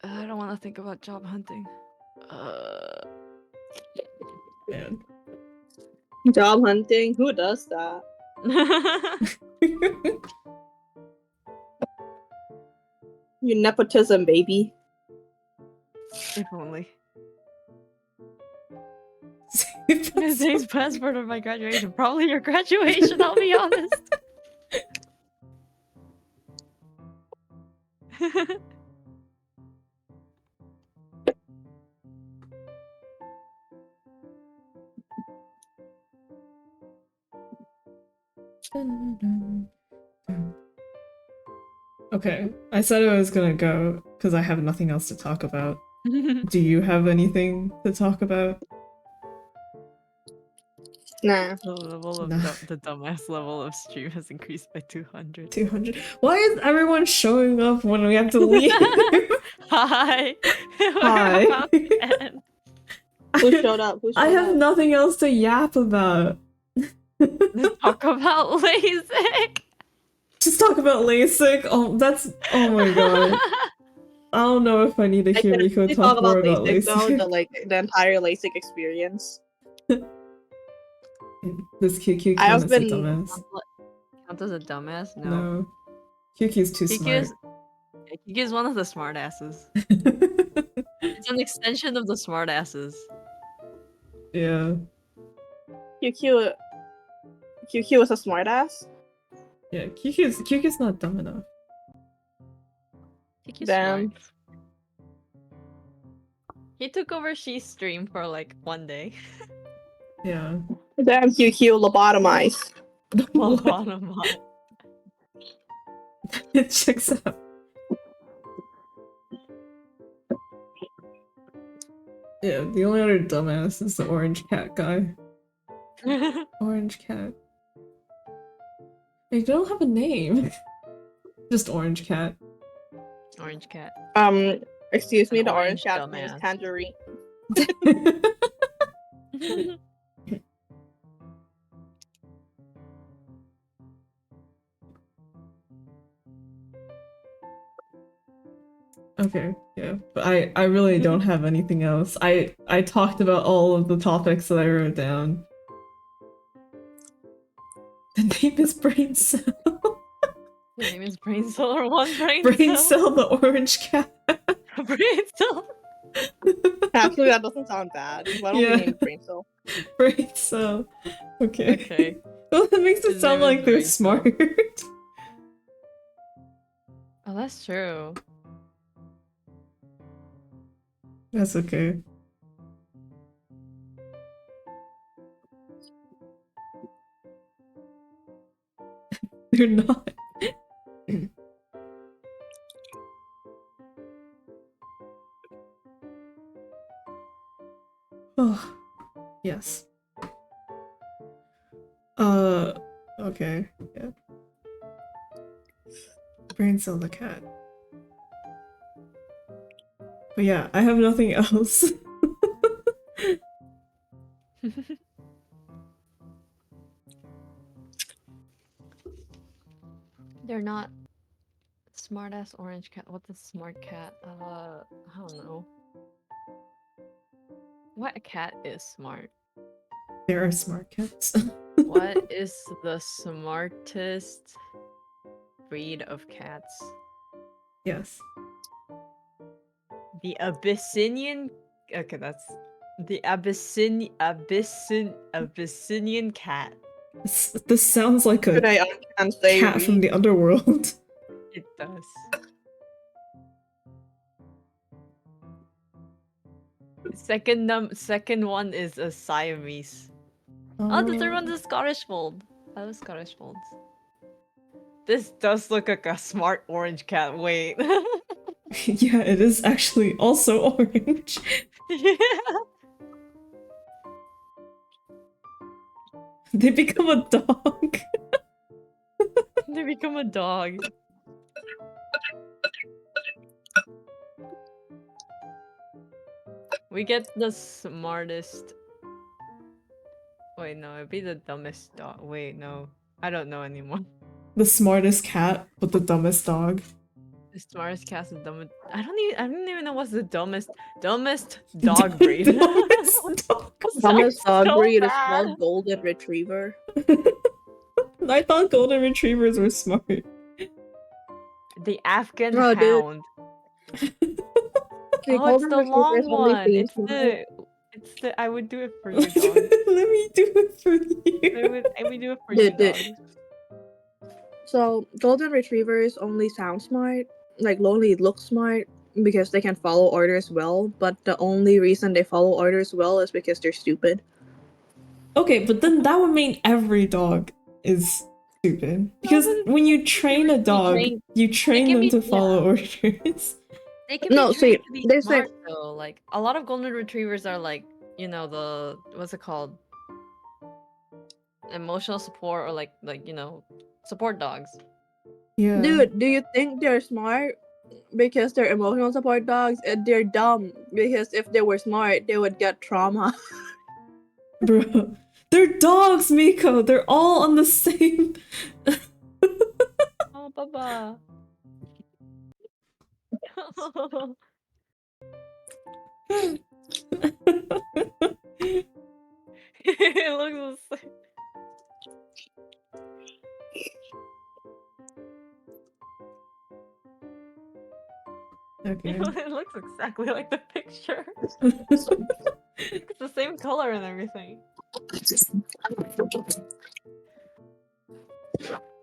I don't want to think about job hunting. Man. Job hunting? Who does that? You nepotism, baby. If only. Save us. Today's passport of my graduation. Probably your graduation, I'll be honest. Okay, I said I was gonna go because I have nothing else to talk about. Do you have anything to talk about? Nah. The level of Nah. the dumbass level of stream has increased by 200. 200. Why is everyone showing up when we have to leave? Hi. Hi. We're about to end. Who showed up? Who showed I have up? nothing else to yap about. Let's talk about LASIK. Just talk about LASIK. Oh, that's. Oh my god. I don't know if I need to I hear can Rico actually talk talk more about about LASIK though, LASIK. the entire LASIK experience. This QQ I count have as a been dumbass. Count as a dumbass? No. No. QQ's too smart. Kiki is one of the smart asses. It's an extension of the smart asses. Yeah. QQ QQ is a smartass. Yeah, QQ's not dumb enough. Kiki's Damn. smart. He took over She's stream for like one day. Yeah. Damn QQ lobotomized. Bottom up. It checks out. Yeah, the only other dumbass is the orange cat guy. Orange cat. They don't have a name. Just orange cat. Orange cat. Excuse me, An the orange orange cat's name is dumbass. Tangerine. Okay, yeah. But I really don't have anything else. I talked about all of the topics that I wrote down. The name is Brain Cell. The name is Brain Cell or one Brain, Brain Cell? Cell the orange cat. Brain Cell. Actually, that doesn't sound bad. Why don't we Yeah. name Brain Cell? Brain Cell. Okay. Okay. Well, that makes it His sound name is like they're Brain Cell. smart. Oh, that's true. That's okay. They're not. Oh, yes. Okay. Yeah. Brain Cell the cat. But yeah, I have nothing else. They're not smart ass orange cat. What's a smart cat? I don't know. What cat is smart? There are smart cats. What is the smartest breed of cats? Yes. The Abyssinian. Okay, that's the Abyssinian cat. This sounds like a I can't say cat from read. the underworld. It does. Second one is a Siamese. Oh, the third one's a Scottish fold. I love Scottish folds. This does look like a smart orange cat. Wait. Yeah, it is actually also orange. Yeah. They become a dog. They become a dog. We get the smartest. Wait, no, it'd be the dumbest dog. Wait, no. I don't know anymore. The smartest cat, but the dumbest dog. The smartest cat is the dumbest. I don't even know what's the dumbest dog breed. Dumbest dog. Dumbest dog so breed is bad. called Golden Retriever. I thought golden retrievers were smart. The Afghan Oh, dude. hound. Okay, Oh, it's Golden the Retriever long is only one. face It's smart. the I would do it for you, dog. Let me do it for I you. would do it for you, Dude. dog. So Golden Retrievers only sound smart, like only look smart because they can follow orders well. But the only reason they follow orders well is because they're stupid. Okay, but then that would mean every dog is stupid. Because when you train a dog, you train can them be- to follow yeah. orders. They can No, be see, trained to be they say- smart though. Like a lot of golden retrievers are like, you know, the what's it called? Emotional support or like you know, support dogs. Yeah. Dude, do you think they're smart because they're emotional support dogs? And they're dumb because if they were smart, they would get trauma. Bro. They're dogs, Miko. They're all on the same. Oh, Baba. It looks the same. Okay. It looks exactly like the picture. It's the same color and everything.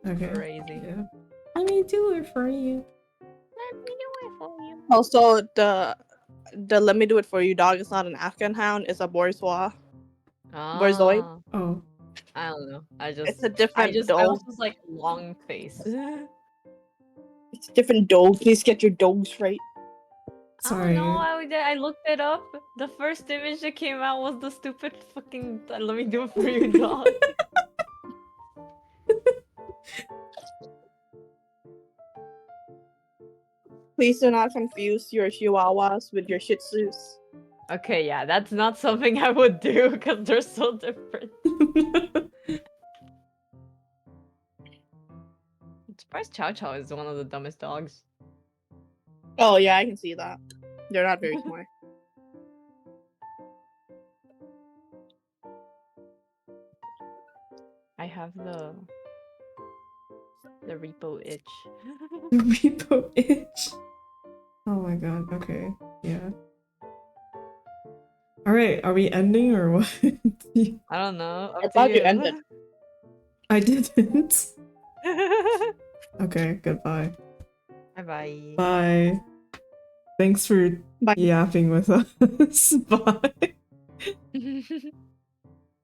Okay. Crazy. Yeah. Let me do it for you. Let me do it for you. Also, the let me do it for you dog is not an Afghan hound, it's a bourgeois. Borzoi? Ah, Oh. I don't know. It's a different I dog. was just like long face. It's a different dog. Please get your dogs right. Sorry. Oh no, I looked it up. The first image that came out was the stupid fucking let me do it for you dog. Please do not confuse your chihuahuas with your shih tzus. Okay, yeah, that's not something I would do because they're so different. I'm surprised Chow Chow is one of the dumbest dogs. Oh yeah, I can see that. They're not very smart. I have the repo itch. The repo itch. Oh my god, okay. Yeah. Alright, are we ending or what? I don't know. I Up to thought you you. ended. I didn't. Okay, goodbye. Bye bye. Bye. Thanks for Bye. yapping with us. Bye.